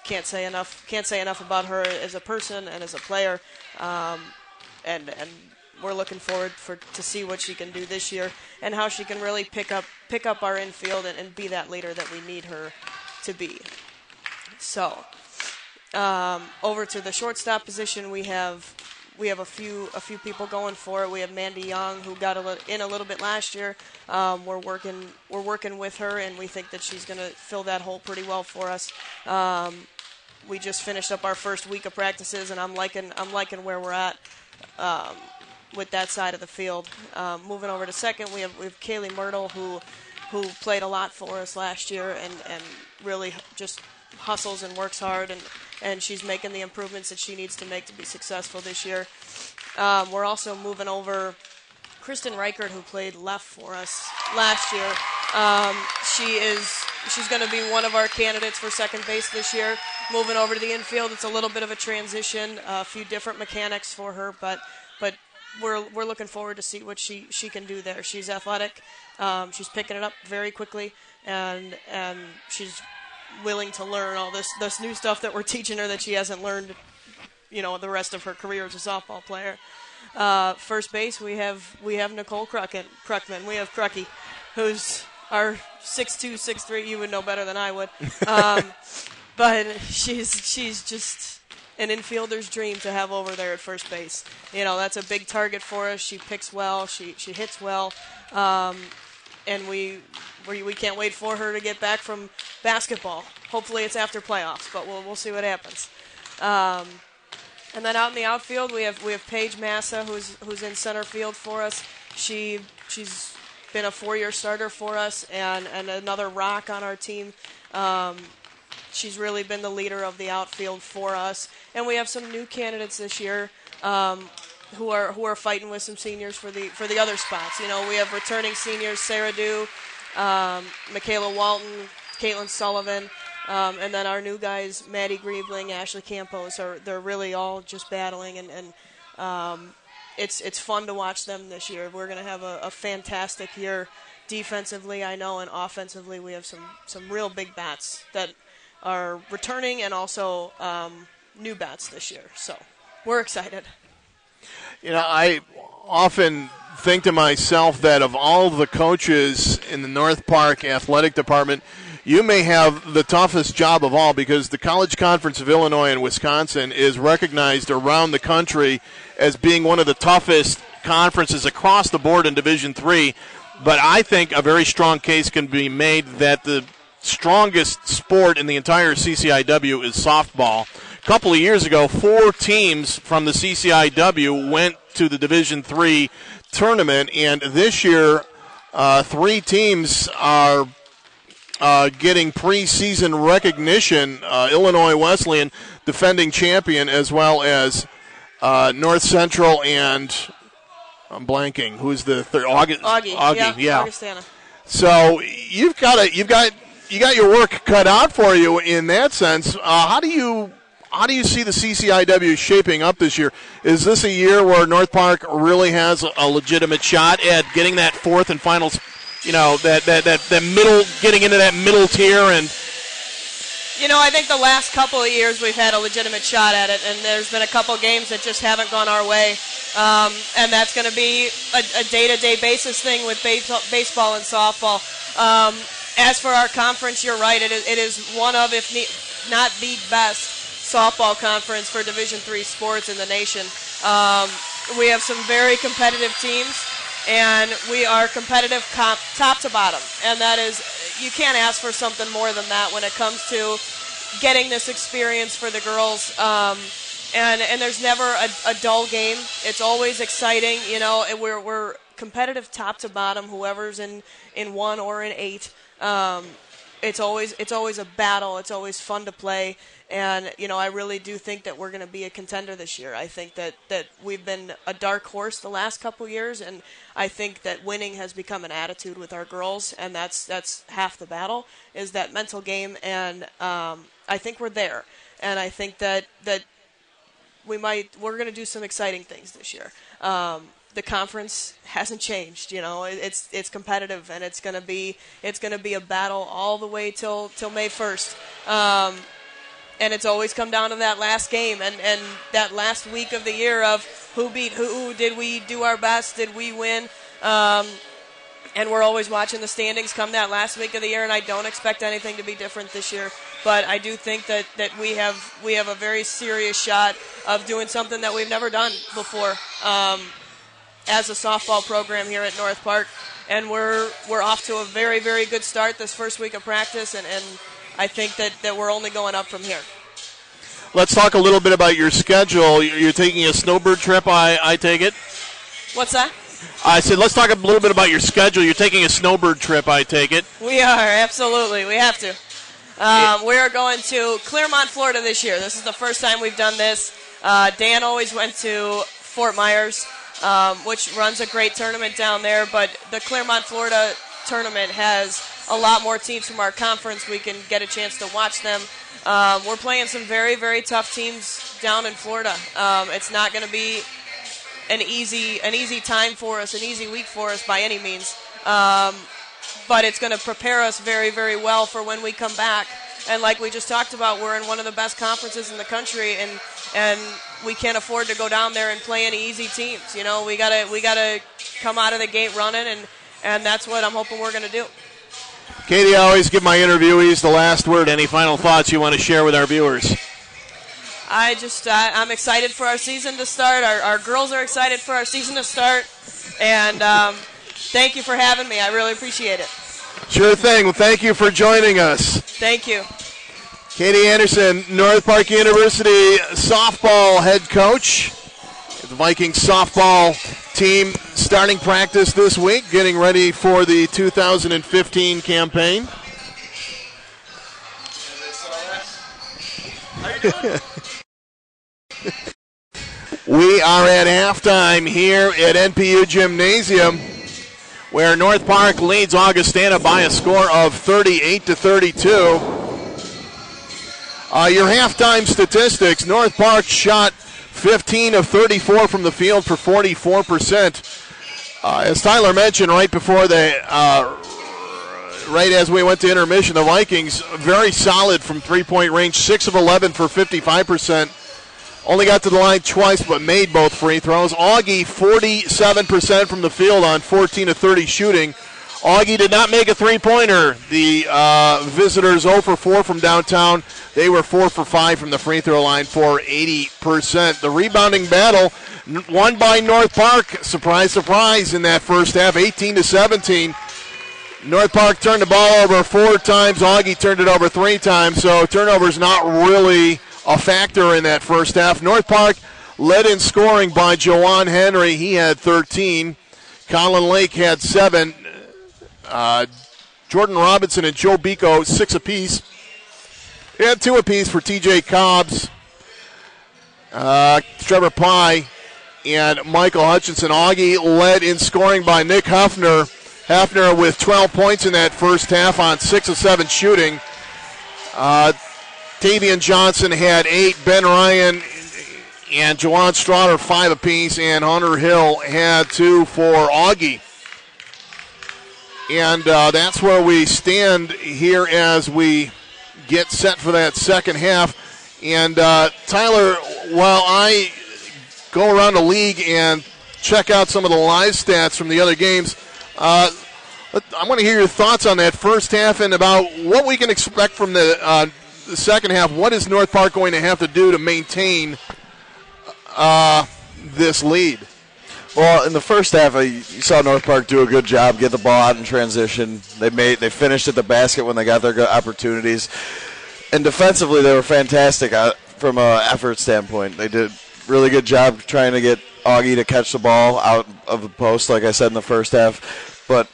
Can't say enough about her as a person and as a player. And we're looking forward to see what she can do this year and how she can really pick up our infield and be that leader that we need her to be. So over to the shortstop position, we have a few people going for it. We have Mandy Young, who got in a little bit last year. We're working with her, and we think that she's going to fill that hole pretty well for us. We just finished up our first week of practices, and I'm liking where we're at with that side of the field. Moving over to second, we have Kaylee Myrtle, who played a lot for us last year and really just hustles and works hard, and she's making the improvements that she needs to make to be successful this year. We're also moving over Kristen Reichert, who played left for us last year. She's going to be one of our candidates for second base this year. Moving over to the infield, it's a little bit of a transition, a few different mechanics for her, but we're looking forward to see what she can do there. She's athletic. She's picking it up very quickly, and she's willing to learn all this new stuff that we're teaching her that she hasn't learned, the rest of her career as a softball player. First base, we have Nicole Kruckman. We have Crucky, who's our 6'2", 6'3". You would know better than I would. But she's just an infielder's dream to have over there at first base. That's a big target for us. She picks well. She hits well. And we can't wait for her to get back from basketball. Hopefully it's after playoffs, but we'll see what happens. And then out in the outfield, we have Paige Massa, who's in center field for us. She's been a 4-year starter for us and another rock on our team. She's really been the leader of the outfield for us. And we have some new candidates this year who are fighting with some seniors for the other spots. We have returning seniors, Sarah Dew, Michaela Walton, Caitlin Sullivan, and then our new guys, Maddie Griebling, Ashley Campos. They're really all just battling, and it's fun to watch them this year. We're going to have a fantastic year defensively, I know, and offensively we have some real big bats that are returning and also new bats this year. So we're excited. I often think to myself that of all the coaches in the North Park athletic department, you may have the toughest job of all, because the College Conference of Illinois and Wisconsin is recognized around the country as being one of the toughest conferences across the board in Division III. But I think a very strong case can be made that the strongest sport in the entire CCIW is softball. couple of years ago, 4 teams from the CCIW went to the Division III tournament, and this year 3 teams are getting preseason recognition. Illinois Wesleyan, defending champion, as well as North Central and I'm blanking. Who's the third? Augie, yeah. Augustana. So you got your work cut out for you in that sense. How do you see the CCIW shaping up this year? Is this a year where North Park really has a legitimate shot at getting that 4th and final, that middle, getting into that middle tier? And I think the last couple of years we've had a legitimate shot at it, and there's been a couple games that just haven't gone our way. And that's going to be a day-to-day basis thing with baseball and softball. As for our conference, you're right. It is one of, if not the best, softball conference for Division III sports in the nation. We have some very competitive teams, and we are competitive top to bottom. And that is, you can't ask for something more than that when it comes to getting this experience for the girls. And there's never a dull game. It's always exciting. And we're competitive top to bottom, whoever's in 1 or in 8. It's always a battle. It's always fun to play. And, I really do think that we're going to be a contender this year. I think that we've been a dark horse the last couple years, and I think that winning has become an attitude with our girls, and that's half the battle, is that mental game. And I think we're there. And I think that we're going to do some exciting things this year. The conference hasn't changed, it's competitive, and it's going to be a battle all the way till May 1st. And it's always come down to that last game and that last week of the year of who beat who, did we do our best, did we win? And we're always watching the standings come that last week of the year, and I don't expect anything to be different this year. But I do think that we have a very serious shot of doing something that we've never done before as a softball program here at North Park. And we're off to a very, very good start this first week of practice, and I think that we're only going up from here. Let's talk a little bit about your schedule. You're taking a snowbird trip, I take it? What's that? I said, let's talk a little bit about your schedule. You're taking a snowbird trip, I take it. We are, absolutely. We have to. We are going to Clermont, Florida this year. This is the first time we've done this. Dan always went to Fort Myers, which runs a great tournament down there. But the Clermont, Florida tournament has a lot more teams from our conference. We can get a chance to watch them. We're playing some very, very tough teams down in Florida. It's not going to be an easy time for us, an easy week for us by any means. But it's going to prepare us very, very well for when we come back. And like we just talked about, we're in one of the best conferences in the country, and we can't afford to go down there and play any easy teams. We gotta come out of the gate running, and that's what I'm hoping we're going to do. Katie, I always give my interviewees the last word. Any final thoughts you want to share with our viewers? I'm excited for our season to start. Our girls are excited for our season to start. And thank you for having me. I really appreciate it. Sure thing. Well, thank you for joining us. Thank you. Katie Anderson, North Park University softball head coach. The Vikings softball team starting practice this week, getting ready for the 2015 campaign. We are at halftime here at NPU Gymnasium, where North Park leads Augustana by a score of 38-32. Your halftime statistics: North Park shot 15 of 34 from the field for 44%. As Tyler mentioned right before right as we went to intermission, the Vikings very solid from three-point range, 6 of 11 for 55%. Only got to the line twice, but made both free throws. Augie, 47% from the field on 14 of 30 shooting. Augie did not make a three-pointer. The visitors 0 for 4 from downtown. They were 4 for 5 from the free throw line for 80%. The rebounding battle won by North Park. Surprise, surprise in that first half, 18-17. North Park turned the ball over 4 times. Augie turned it over 3 times. So turnovers not really a factor in that first half. North Park led in scoring by Jawan Henry. He had 13. Colin Lake had 7. Jordan Robinson and Joe Bico, 6 apiece. And 2 apiece for TJ Cobbs, Trevor Pye, and Michael Hutchinson. Augie led in scoring by Nick Huffner. Huffner with 12 points in that first half on 6 of 7 shooting. Tavian Johnson had 8. Ben Ryan and Jawan Straughter 5 apiece, and Hunter Hill had 2 for Augie. And that's where we stand here as we get set for that second half. And Tyler, while I go around the league and check out some of the live stats from the other games, I want to hear your thoughts on that first half and about what we can expect from the second half. What is North Park going to have to do to maintain this lead? Well, in the first half, you saw North Park do a good job, get the ball out in transition. They finished at the basket when they got their good opportunities. And defensively, they were fantastic from an effort standpoint. They did a really good job trying to get Augie to catch the ball out of the post, like I said in the first half. But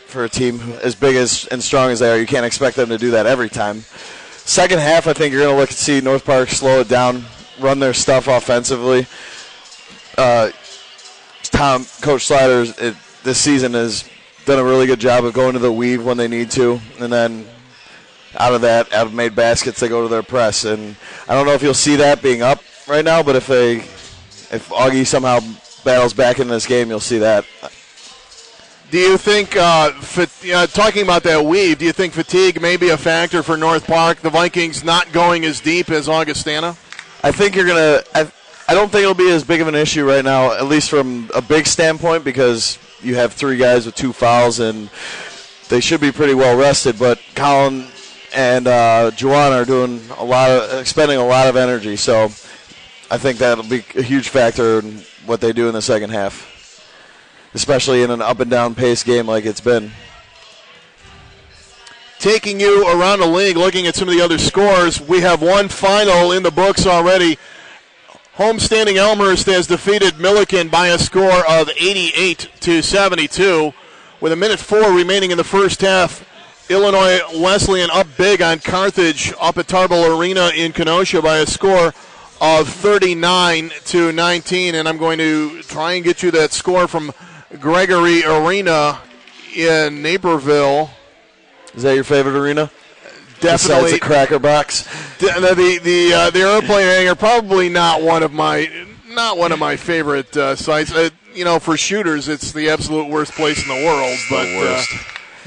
for a team as big and strong as they are, you can't expect them to do that every time. Second half, I think you're going to look and see North Park slow it down, run their stuff offensively. Coach Slider this season has done a really good job of going to the weave when they need to, and then out of made baskets, they go to their press. And I don't know if you'll see that being up right now, but if Augie somehow battles back in this game, you'll see that. Do you think, talking about that weave, do you think fatigue may be a factor for North Park, the Vikings not going as deep as Augustana? I think you're going to I don't think it'll be as big of an issue right now, at least from a big standpoint, because you have 3 guys with 2 fouls, and they should be pretty well rested. But Colin and Juwan are doing expending a lot of energy, so I think that'll be a huge factor in what they do in the second half, especially in an up and down pace game like it's been. Taking you around the league, looking at some of the other scores, we have one final in the books already. Homestanding Elmhurst has defeated Milliken by a score of 88-72. With 1:04 remaining in the first half, Illinois Wesleyan up big on Carthage up at Tarbell Arena in Kenosha by a score of 39-19. And I'm going to try and get you that score from Gregory Arena in Naperville. Is that your favorite arena? Definitely. Besides the Cracker Box. The airplane hangar, probably not one of my favorite sites. For shooters, it's the absolute worst place in the world. But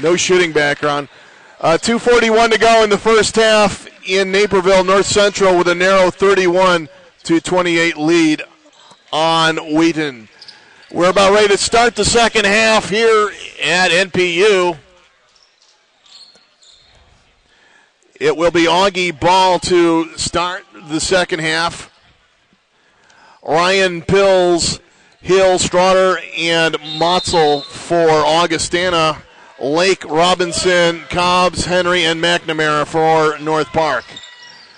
no shooting background. 2:41 to go in the first half in Naperville. North Central with a narrow 31-28 lead on Wheaton. We're about ready to start the second half here at NPU. It will be Augie ball to start the second half. Ryan, Pills, Hill, Straughter, and Motzel for Augustana. Lake, Robinson, Cobbs, Henry, and McNamara for North Park.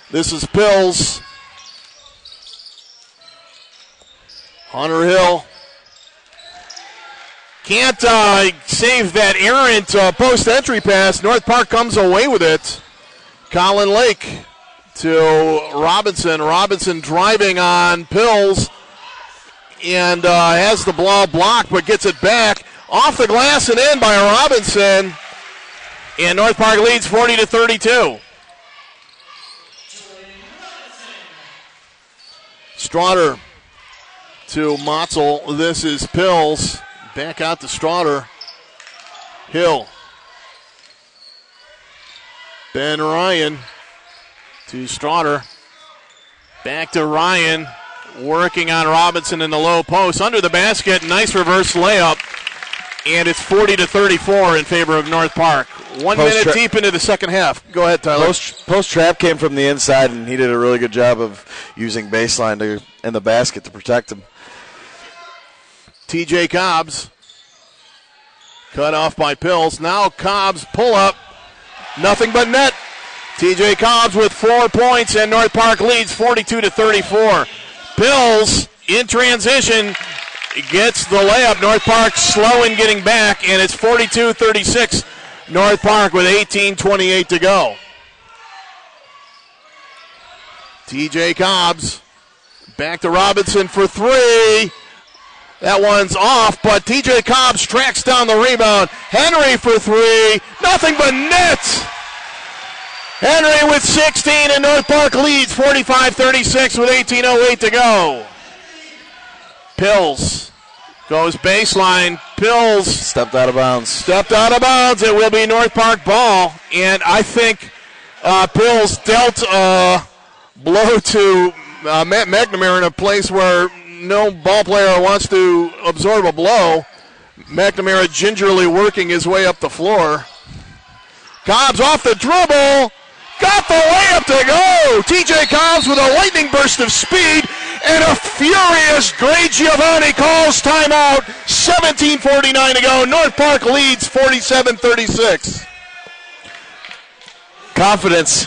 This is Pills. Hunter Hill can't save that errant post-entry pass. North Park comes away with it. Colin Lake to Robinson. Robinson driving on Pills and has the ball blocked but gets it back. Off the glass and in by Robinson. And North Park leads 40-32. Straughter to Motzel. This is Pills. Back out to Straughter. Hill. Ben Ryan to Straughter. Back to Ryan. Working on Robinson in the low post. Under the basket. Nice reverse layup. And it's 40-34 in favor of North Park. 1 minute deep into the second half. Go ahead, Tyler. Post trap came from the inside, and he did a really good job of using baseline in the basket to protect him. TJ Cobbs. Cut off by Pills. Now Cobbs pull up. Nothing but net. TJ Cobbs with 4 points, and North Park leads 42-34. Pills in transition gets the layup. North Park slow in getting back, and it's 42-36. North Park with 18:28 to go. TJ Cobbs back to Robinson for three. That one's off, but TJ Cobbs tracks down the rebound. Henry for three. Nothing but net. Henry with 16, and North Park leads 45-36 with 18:08 to go. Pills goes baseline. Pills stepped out of bounds. It will be North Park ball, and I think Pills dealt a blow to Matt McNamara in a place where no ball player wants to absorb a blow. McNamara gingerly working his way up the floor. Cobbs off the dribble. Got the layup to go. TJ Cobbs with a lightning burst of speed, and a furious Gray Giovanni calls timeout. 17:49 to go. North Park leads 47-36. Confidence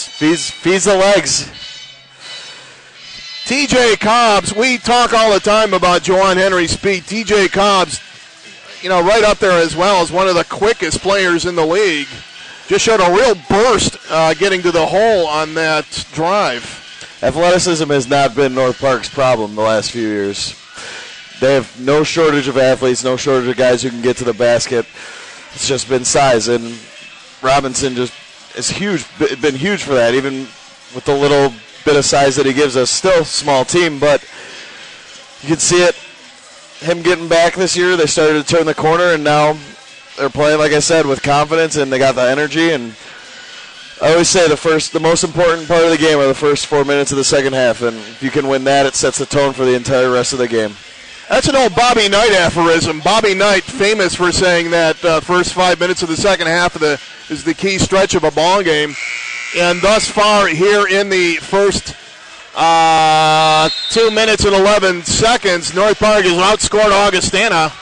feeds the legs. TJ Cobbs, we talk all the time about Juwan Henry's speed. TJ Cobbs, right up there as well as one of the quickest players in the league. Just showed a real burst getting to the hole on that drive. Athleticism has not been North Park's problem the last few years. They have no shortage of athletes, no shortage of guys who can get to the basket. It's just been size, and Robinson just is huge. Been huge for that, even with the little bit of size that he gives us. Still a small team, but you can see it. Him getting back this year, they started to turn the corner, and now they're playing, like I said, with confidence, and they got the energy. And I always say the most important part of the game are the first 4 minutes of the second half, and if you can win that, it sets the tone for the entire rest of the game. That's an old Bobby Knight aphorism. Bobby Knight, famous for saying that first 5 minutes of the second half is the key stretch of a ball game. And thus far here in the first 2 minutes and 11 seconds, North Park has outscored Augustana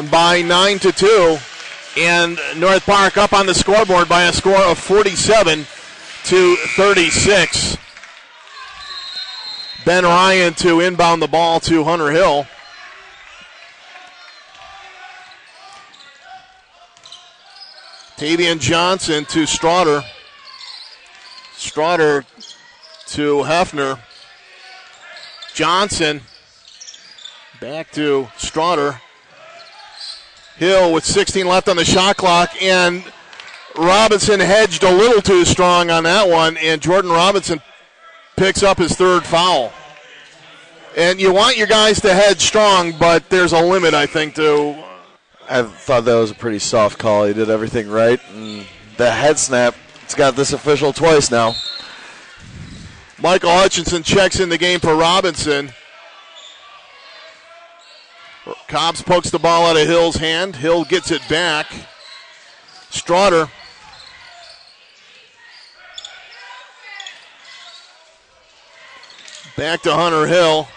by 9-2. And North Park up on the scoreboard by a score of 47-36. Ben Ryan to inbound the ball to Hunter Hill. Tavian Johnson to Straughter. Straughter to Hefner. Johnson back to Straughter. Hill with 16 left on the shot clock, and Robinson hedged a little too strong on that one, and Jordan Robinson picks up his third foul. And you want your guys to hedge strong, but there's a limit, I think, to... I thought that was a pretty soft call. He did everything right, and the head snap, it's got this official twice now. Michael Hutchinson checks in the game for Robinson. Cobbs pokes the ball out of Hill's hand. Hill gets it back. Straughter. Back to Hunter Hill.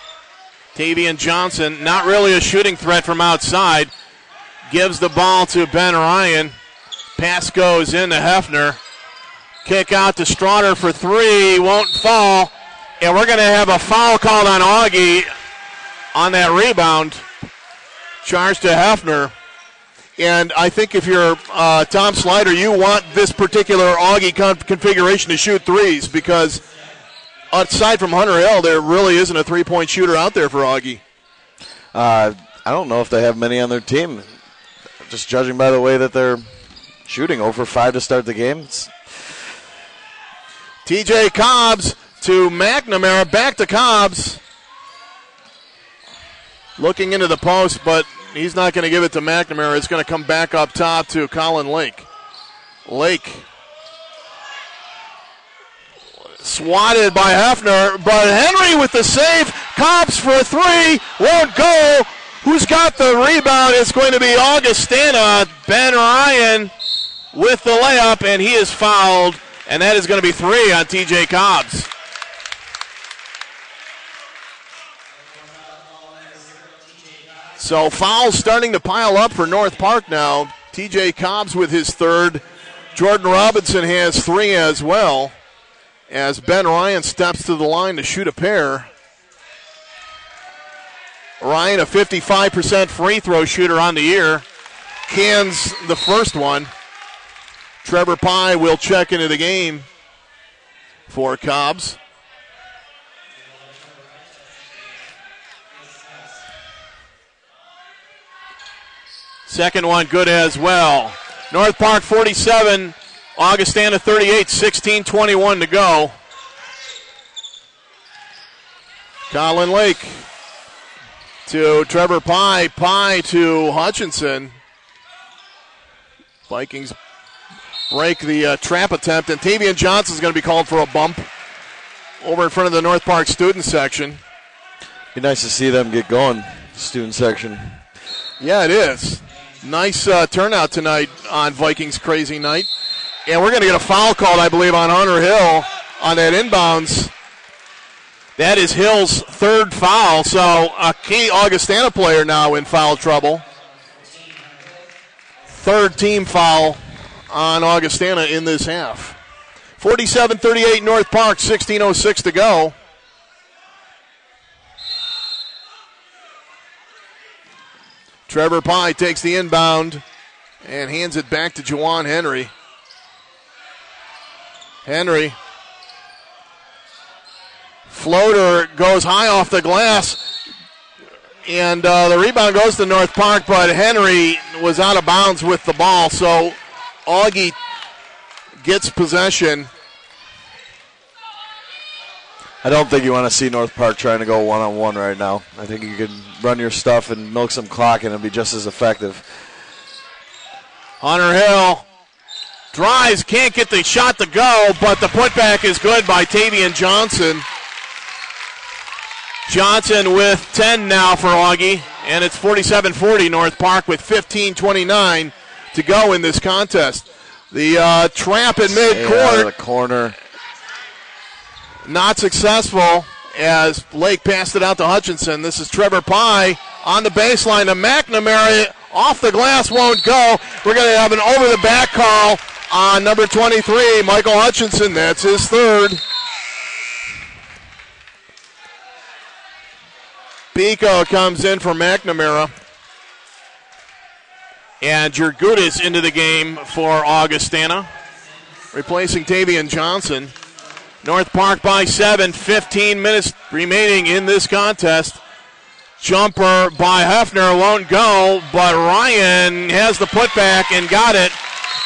Tavian Johnson, not really a shooting threat from outside. Gives the ball to Ben Ryan. Pass goes into Hefner. Kick out to Straughter for three. Won't fall. And we're going to have a foul called on Augie on that rebound. Charge to Hefner. And I think if you're Tom Slider, you want this particular Augie configuration to shoot threes, because aside from Hunter Hill, there really isn't a three-point shooter out there for Augie. I don't know if they have many on their team. Just judging by the way that they're shooting, 0 for 5 to start the game. TJ Cobbs to McNamara, back to Cobbs. Looking into the post, but he's not going to give it to McNamara. It's going to come back up top to Colin Lake. Lake. Swatted by Hefner, but Henry with the save. Cobbs for a three. Won't go. Who's got the rebound? It's going to be Augustana. Ben Ryan with the layup, and he is fouled. And that is going to be three on TJ Cobbs. So fouls starting to pile up for North Park now. TJ Cobbs with his third. Jordan Robinson has 3 as well, as Ben Ryan steps to the line to shoot a pair. Ryan, a 55% free throw shooter on the year, cans the first one. Trevor Pye will check into the game for Cobbs. Second one good as well. North Park 47, Augustana 38, 16:21 to go. Colin Lake to Trevor Pye, Pye to Hutchinson. Vikings break the trap attempt, and Tavian Johnson's going to be called for a bump over in front of the North Park student section. Be nice to see them get going, student section. Yeah, it is. Nice turnout tonight on Vikings Crazy Night. And we're going to get a foul called, I believe, on Hunter Hill on that inbounds. That is Hill's 3rd foul, so a key Augustana player now in foul trouble. 3rd team foul on Augustana in this half. 47-38 North Park, 16:06 to go. Trevor Pye takes the inbound and hands it back to Juwan Henry. Henry. Floater goes high off the glass, and the rebound goes to North Park, but Henry was out of bounds with the ball, so Augie gets possession. I don't think you want to see North Park trying to go one-on-one right now. I think you can run your stuff and milk some clock and it'll be just as effective. Hunter Hill drives, can't get the shot to go, but the putback is good by Tavian Johnson. Johnson with 10 now for Augie, and it's 47-40 North Park with 15:29 to go in this contest. The trap in midcourt. The corner. Not successful as Lake passed it out to Hutchinson. This is Trevor Pye on the baseline to McNamara. Off the glass, won't go. We're going to have an over-the-back call on number 23, Michael Hutchinson. That's his 3rd. Pico comes in for McNamara. And Jurgutis into the game for Augustana, replacing Tavian Johnson. North Park by 7, 15 minutes remaining in this contest. Jumper by Hefner won't go, but Ryan has the putback and got it.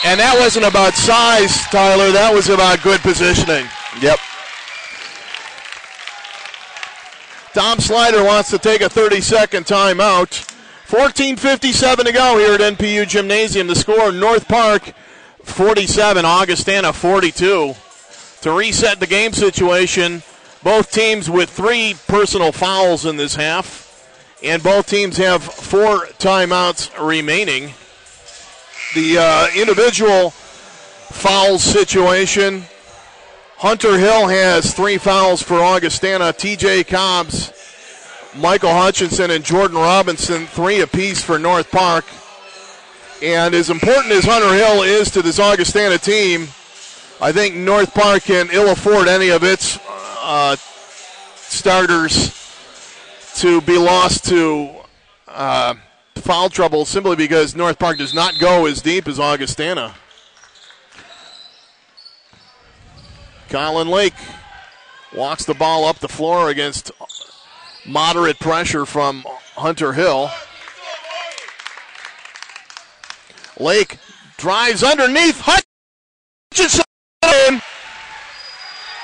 And that wasn't about size, Tyler. That was about good positioning. Yep. Tom Slider wants to take a 30-second timeout. 14:57 to go here at NPU Gymnasium. The score, North Park 47, Augustana 42. To reset the game situation, both teams with 3 personal fouls in this half, and both teams have 4 timeouts remaining. The individual foul situation, Hunter Hill has 3 fouls for Augustana. TJ Cobbs, Michael Hutchinson, and Jordan Robinson, 3 apiece for North Park. And as important as Hunter Hill is to this Augustana team, I think North Park can ill afford any of its starters to be lost to foul trouble simply because North Park does not go as deep as Augustana. Colin Lake walks the ball up the floor against moderate pressure from Hunter Hill. Lake drives underneath. Hutchinson.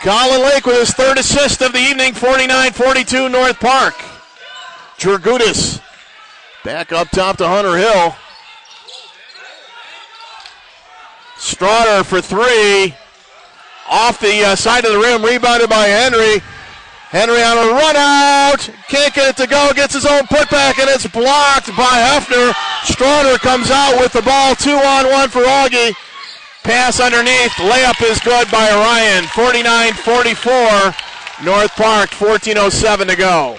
Colin Lake with his 3rd assist of the evening, 49-42 North Park. Jurgutis back up top to Hunter Hill. Straughter for 3. Off the side of the rim, rebounded by Henry. Henry on a run out. Can't get it to go. Gets his own putback, and it's blocked by Hefner. Straughter comes out with the ball. 2-on-1 for Augie. Pass underneath. Layup is good by Ryan. 49-44. North Park, 14:07 to go.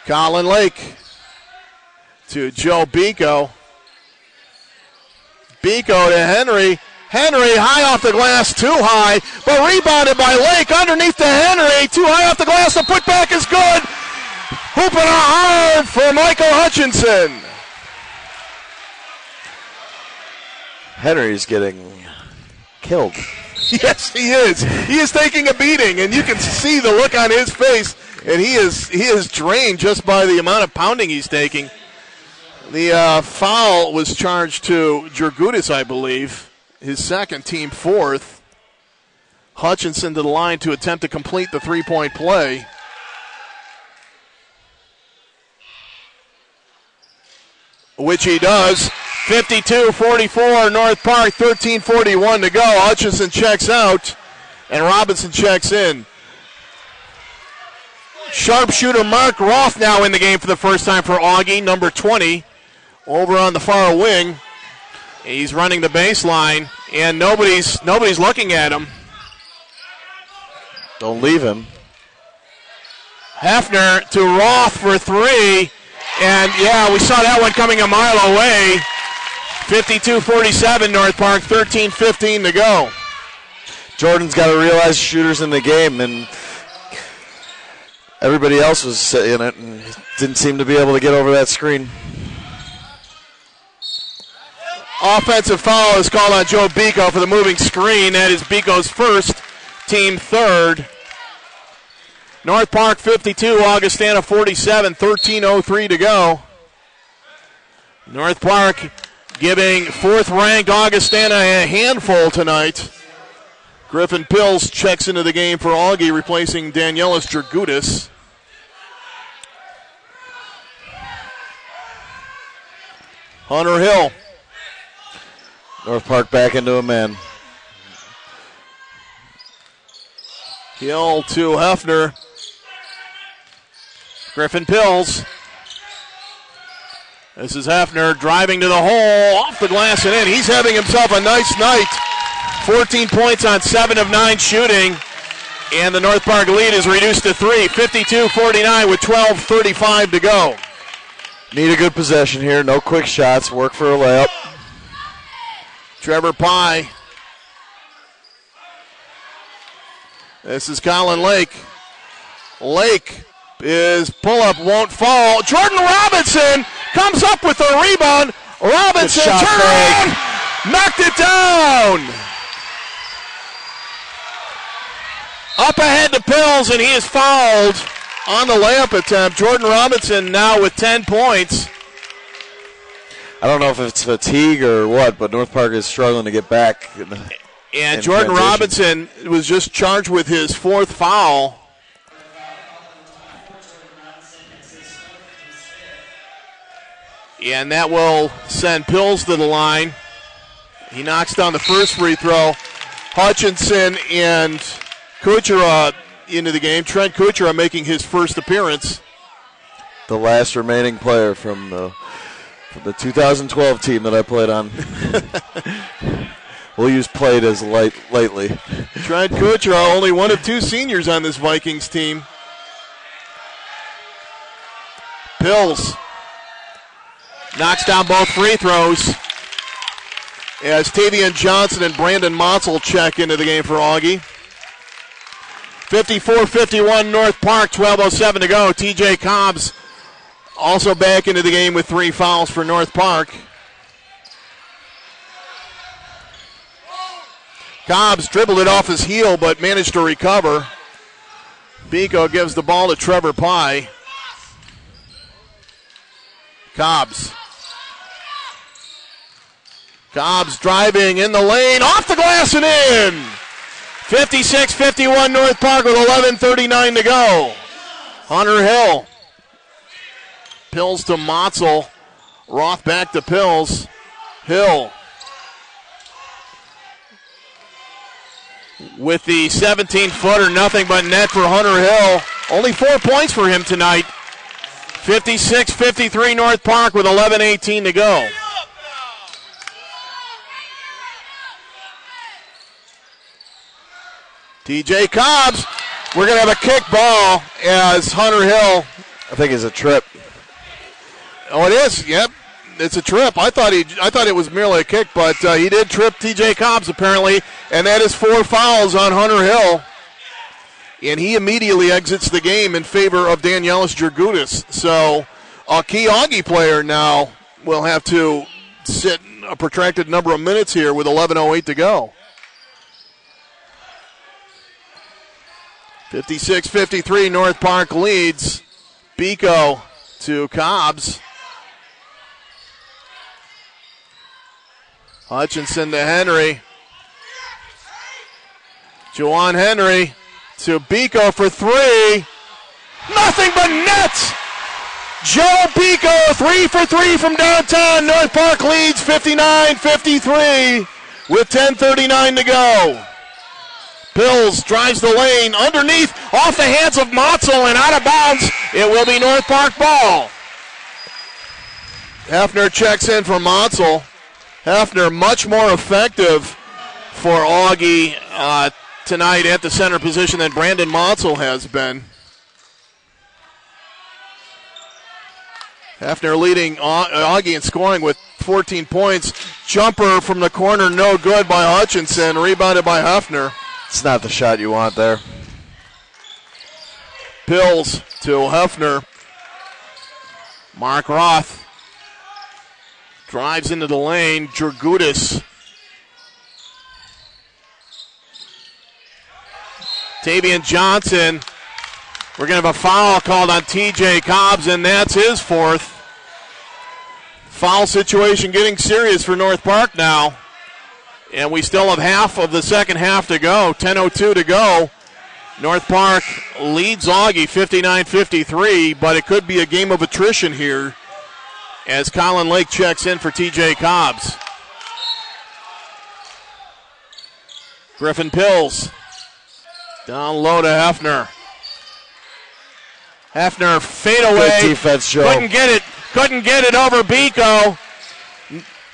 Colin Lake to Joe Bico. Bico to Henry. Henry high off the glass, too high, but rebounded by Lake underneath to Henry. Too high off the glass, the putback is good. Hooping hard for Michael Hutchinson. Henry's getting killed. Yes, he is. He is taking a beating, and you can see the look on his face, and he is drained just by the amount of pounding he's taking. The foul was charged to Dragudis, I believe. His second, team fourth. Hutchinson to the line to attempt to complete the three-point play. Which he does. 52-44 North Park, 13:41 to go. Hutchinson checks out, and Robinson checks in. Sharpshooter Mark Roth now in the game for the first time for Augie, number 20, over on the far wing. He's running the baseline, and nobody's looking at him. Don't leave him. Hefner to Roth for three, and yeah, we saw that one coming a mile away. 52-47 North Park, 13:15 to go. Jordan's got to realize shooters in the game, and everybody else was in it and didn't seem to be able to get over that screen. Offensive foul is called on Joe Bico for the moving screen. That is Bico's first, team third. North Park 52, Augustana 47, 13:03 to go. North Park giving fourth-ranked Augustana a handful tonight. Griffin Pills checks into the game for Augie, replacing Danielis Dragudis. Hunter Hill. North Park back into a man. Hill to Hefner. Griffin Pills. This is Hefner driving to the hole, off the glass and in. He's having himself a nice night. 14 points on 7 of 9 shooting. And the North Park lead is reduced to 3. 52-49 with 12:35 to go. Need a good possession here. No quick shots. Work for a layup. Trevor Pye. This is Colin Lake. Lake is pull-up, won't fall. Jordan Robinson comes up with a rebound. Robinson turned around, knocked it down. Up ahead to Pills, and he is fouled on the layup attempt. Jordan Robinson now with 10 points. I don't know if it's fatigue or what, but North Park is struggling to get back. And Jordan Robinson was just charged with his fourth foul. And that will send Pills to the line. He knocks down the first free throw. Hutchinson and Kuchera into the game. Trent Kuchera making his first appearance. The last remaining player from the 2012 team that I played on. We'll use played as lightly. Trent Kuchera, only one of 2 seniors on this Vikings team. Pills knocks down both free throws as Tavian Johnson and Brandon Motzel check into the game for Augie. 54-51 North Park, 12:07 to go. TJ Cobbs also back into the game with 3 fouls for North Park. Cobbs dribbled it off his heel but managed to recover. Bico gives the ball to Trevor Pye. Cobbs driving in the lane, off the glass and in. 56-51 North Park with 11:39 to go. Hunter Hill. Pills to Motzel. Roth back to Pills. Hill with the 17-footer, nothing but net for Hunter Hill. Only 4 points for him tonight. 56-53 North Park with 11:18 to go. TJ Cobbs, we're going to have a kick ball as Hunter Hill I think it's a trip. Oh, it is. Yep, it's a trip. I thought it was merely a kick, but he did trip T.J. Cobbs apparently, and that is 4 fouls on Hunter Hill. And he immediately exits the game in favor of Danielis Jurgutis. So a key Augie player now will have to sit a protracted number of minutes here with 11:08 to go. 56-53, North Park leads. Biko to Cobbs. Hutchinson to Henry. Juwan Henry to Biko for 3. Nothing but net! Joe Biko, 3 for 3 from downtown. North Park leads 59-53 with 10:39 to go. Pills drives the lane underneath, off the hands of Motzel and out of bounds. It will be North Park ball. Hefner checks in for Motzel. Hefner much more effective for Augie tonight at the center position than Brandon Motzel has been. Hefner leading Augie in scoring with 14 points. Jumper from the corner, no good by Hutchinson. Rebounded by Hefner. It's not the shot you want there. Pills to Hefner. Mark Roth drives into the lane. Jurgutis. Tavian Johnson. We're going to have a foul called on T.J. Cobbs, and that's his 4th. Foul situation getting serious for North Park now. And we still have half of the second half to go. 10:02 to go. North Park leads Augie 59-53, but it could be a game of attrition here as Colin Lake checks in for T.J. Cobbs. Griffin Pills. Down low to Hefner. Hefner fade away. Good defense, Joe. Couldn't get it over Biko.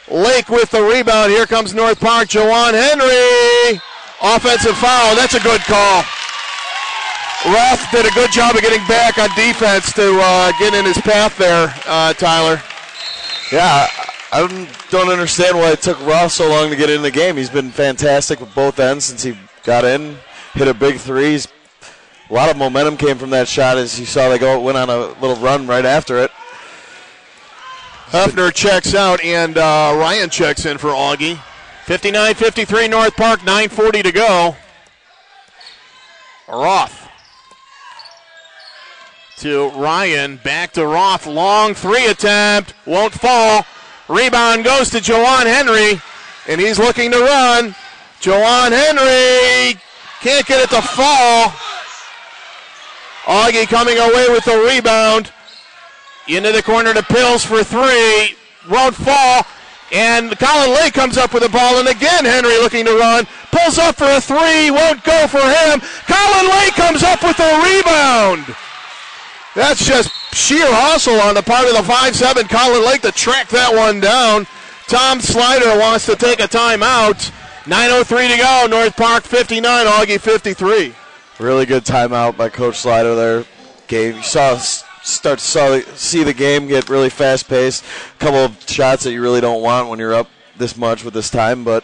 Lake with the rebound. Here comes North Park. Juwan Henry. Offensive foul. That's a good call. Roth did a good job of getting back on defense to get in his path there, Tyler. Yeah, I don't understand why it took Roth so long to get in the game. He's been fantastic with both ends since he got in. Hit a big 3. A lot of momentum came from that shot as you saw they went on a little run right after it. Hefner checks out, and Ryan checks in for Augie. 59-53 North Park, 9:40 to go. Roth to Ryan, back to Roth. Long 3 attempt, won't fall. Rebound goes to Juwan Henry, and he's looking to run. Juwan Henry can't get it to fall. Augie coming away with the rebound. Into the corner to Pills for 3. Won't fall. And Colin Lake comes up with the ball. And again, Henry looking to run. Pulls up for a 3. Won't go for him. Colin Lake comes up with the rebound. That's just sheer hustle on the part of the 5'7" Colin Lake to track that one down. Tom Slider wants to take a timeout. 9:03 to go. North Park 59, Augie 53. Really good timeout by Coach Slider there. You start to see the game get really fast-paced. A couple of shots that you really don't want when you're up this much with this time, but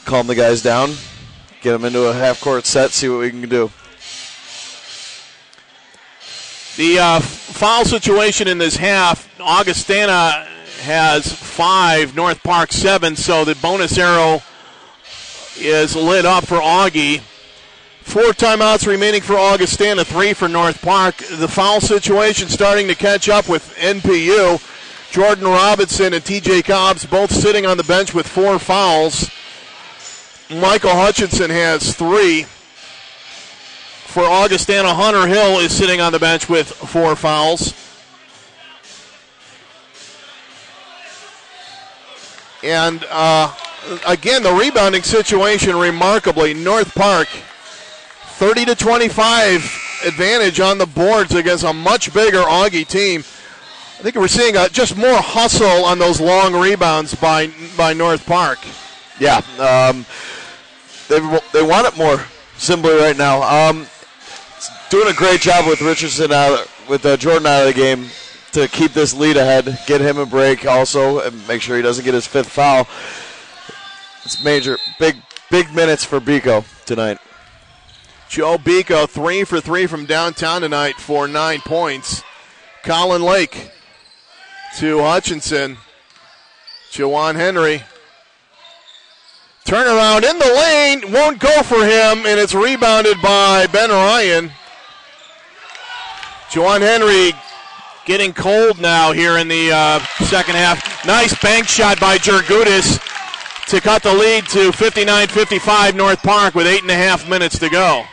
calm the guys down, get them into a half-court set, see what we can do. The foul situation in this half, Augustana has 5, North Park 7, so the bonus arrow is lit up for Augie. 4 timeouts remaining for Augustana, 3 for North Park. The foul situation starting to catch up with NPU. Jordan Robinson and T.J. Cobbs both sitting on the bench with 4 fouls. Michael Hutchinson has 3. For Augustana, Hunter Hill is sitting on the bench with 4 fouls. And again, the rebounding situation remarkably. North Park 30-25 advantage on the boards against a much bigger Augie team. I think we're seeing just more hustle on those long rebounds by North Park. Yeah, they want it more simply right now. Doing a great job with Richardson out with Jordan out of the game to keep this lead ahead, get him a break also, and make sure he doesn't get his 5th foul. It's major, big minutes for Biko tonight. Joe Biko, 3 for 3 from downtown tonight for 9 points. Colin Lake to Hutchinson. Jawan Henry. Turnaround in the lane, won't go for him, and it's rebounded by Ben Ryan. Jawan Henry getting cold now here in the second half. Nice bank shot by Jurgutis to cut the lead to 59-55 North Park with 8.5 minutes to go.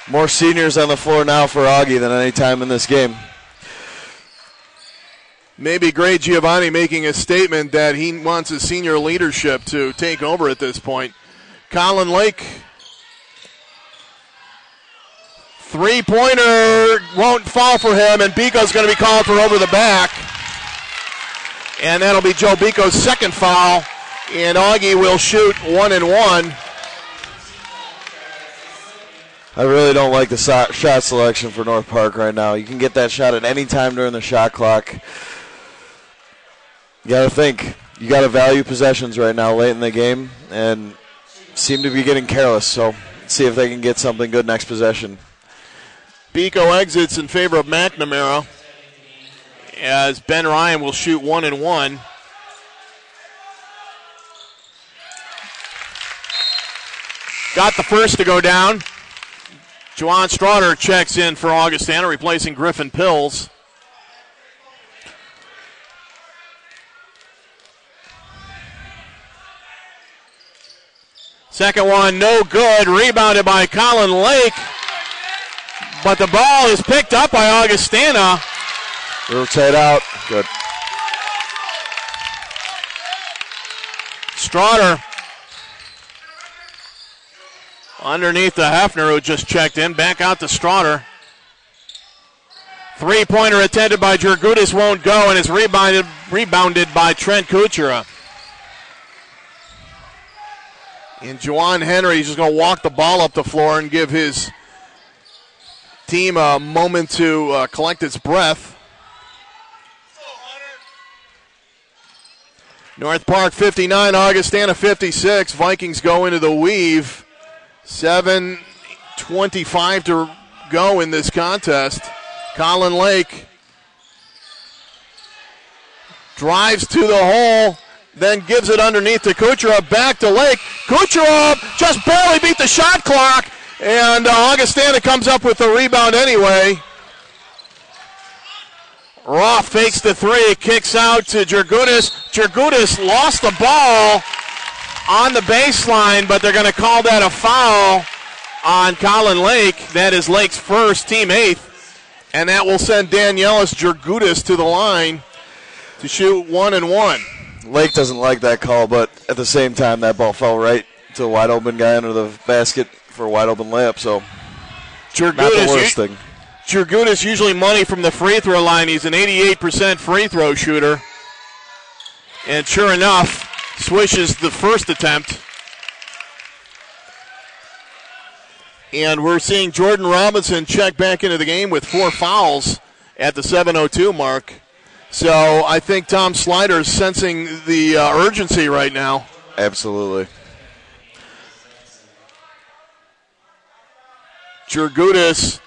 More seniors on the floor now for Augie than any time in this game. Maybe Gray Giovanni making a statement that he wants his senior leadership to take over at this point. Colin Lake, three-pointer won't fall for him, and Biko's going to be called for over the back. And that'll be Joe Biko's second foul, and Augie will shoot 1 and 1. I really don't like the shot selection for North Park right now. You can get that shot at any time during the shot clock. You got to think. You got to value possessions right now late in the game and seem to be getting careless. So let's see if they can get something good next possession. Biko exits in favor of McNamara as Ben Ryan will shoot 1 and 1. Got the first to go down. Juwan Straughter checks in for Augustana, replacing Griffin Pills. Second one, no good. Rebounded by Colin Lake. But the ball is picked up by Augustana. Rotate out. Good. Straughter underneath the Hefner, who just checked in. Back out to Straughter. Three-pointer attended by Jurgutis won't go, and is rebounded by Trent Kuchera. And Juwan Henry is just going to walk the ball up the floor and give his team a moment to collect its breath. North Park 59, Augustana 56. Vikings go into the weave. 7:25 to go in this contest. Colin Lake drives to the hole, then gives it underneath to Kuchera, back to Lake. Kuchera just barely beat the shot clock, and Augustana comes up with the rebound anyway. Roth fakes the three, kicks out to Jurgutis. Jurgutis lost the ball on the baseline, but they're going to call that a foul on Colin Lake. That is Lake's first, team 8th, and that will send Danielis Jurgutis to the line to shoot 1 and 1. Lake doesn't like that call, but at the same time, that ball fell right to a wide open guy under the basket for a wide open layup, so not the worst thing. Jurgutis usually money from the free throw line. He's an 88% free throw shooter. And sure enough, swishes the first attempt. And we're seeing Jordan Robinson check back into the game with 4 fouls at the 7:02 mark. So I think Tom Slider's sensing the urgency right now. Absolutely. Jurgutis,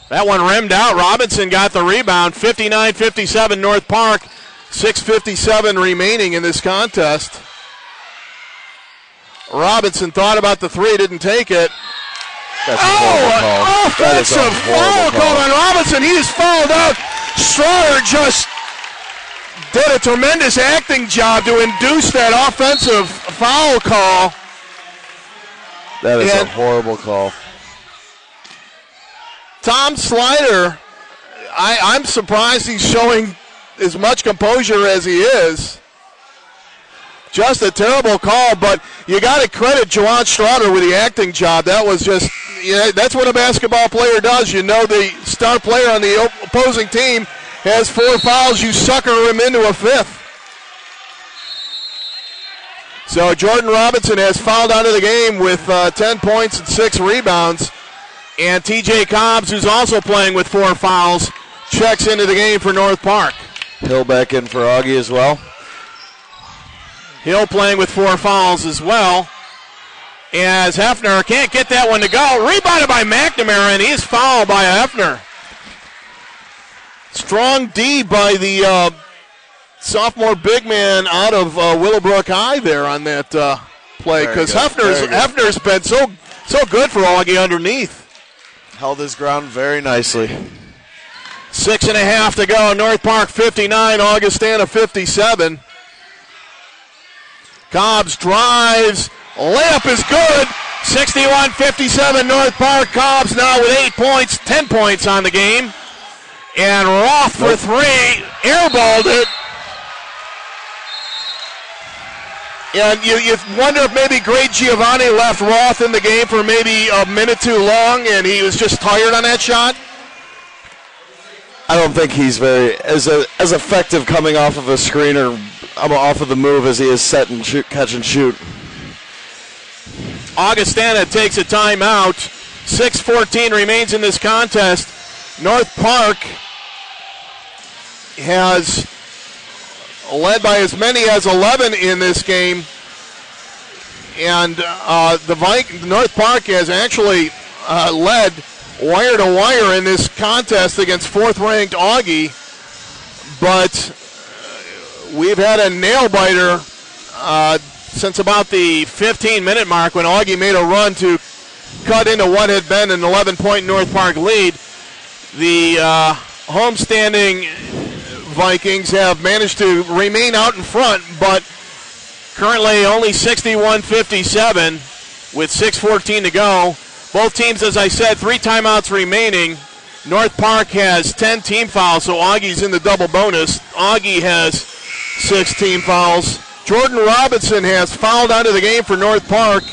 that one rimmed out. Robinson got the rebound. 59-57 North Park. 6:57 remaining in this contest. Robinson thought about the three, didn't take it. That's a horrible call. Offensive foul call on Robinson. He is fouled out. Straughter just did a tremendous acting job to induce that offensive foul call. That is a horrible call. Tom Slider, I'm surprised he's showing as much composure as he is. Just a terrible call, but you got to credit Juwan Straughter with the acting job. That was just, that's what a basketball player does. You know the star player on the opposing team has 4 fouls. You sucker him into a 5th. So Jordan Robinson has fouled out of the game with 10 points and 6 rebounds. And TJ Cobbs, who's also playing with 4 fouls, checks into the game for North Park. Hill back in for Augie as well. Hill playing with 4 fouls as well. As Hefner can't get that one to go. Rebounded by McNamara, and he's fouled by Hefner. Strong D by the sophomore big man out of Willowbrook High there on that play, because Hefner's been so good for Augie underneath. Held his ground very nicely. 6.5 to go. North Park 59, Augustana 57. Cobbs drives. Layup is good. 61-57 North Park. Cobbs now with 8 points, 10 points on the game. And Roth for 3. Airballed it. And you wonder if maybe Greg Giovanni left Roth in the game for maybe a minute too long and he was just tired on that shot. I don't think he's very as effective coming off of a screen or off of the move as he is set and shoot, catch and shoot. Augustana takes a timeout. 6:14 remains in this contest. North Park has led by as many as 11 in this game. And North Park has actually led wire to wire in this contest against 4th-ranked Augie. But we've had a nail-biter since about the 15-minute mark when Augie made a run to cut into what had been an 11-point North Park lead. The homestanding Vikings have managed to remain out in front, but currently only 61-57 with 6:14 to go. Both teams, as I said, 3 timeouts remaining. North Park has 10 team fouls, so Augie's in the double bonus. Augie has 6 team fouls. Jordan Robinson has fouled out of the game for North Park.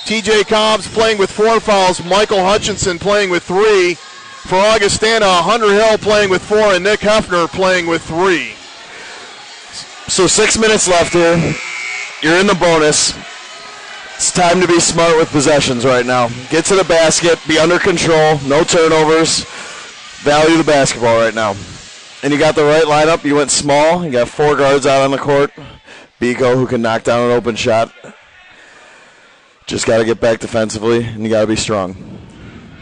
TJ Cobbs playing with 4 fouls. Michael Hutchinson playing with 3. For Augustana, Hunter Hill playing with 4, and Nick Hefner playing with 3. So 6 minutes left here. You're in the bonus. It's time to be smart with possessions right now. Get to the basket, be under control, no turnovers. Value the basketball right now. And you got the right lineup. You went small. You got 4 guards out on the court. Biko, who can knock down an open shot. Just got to get back defensively, and you got to be strong.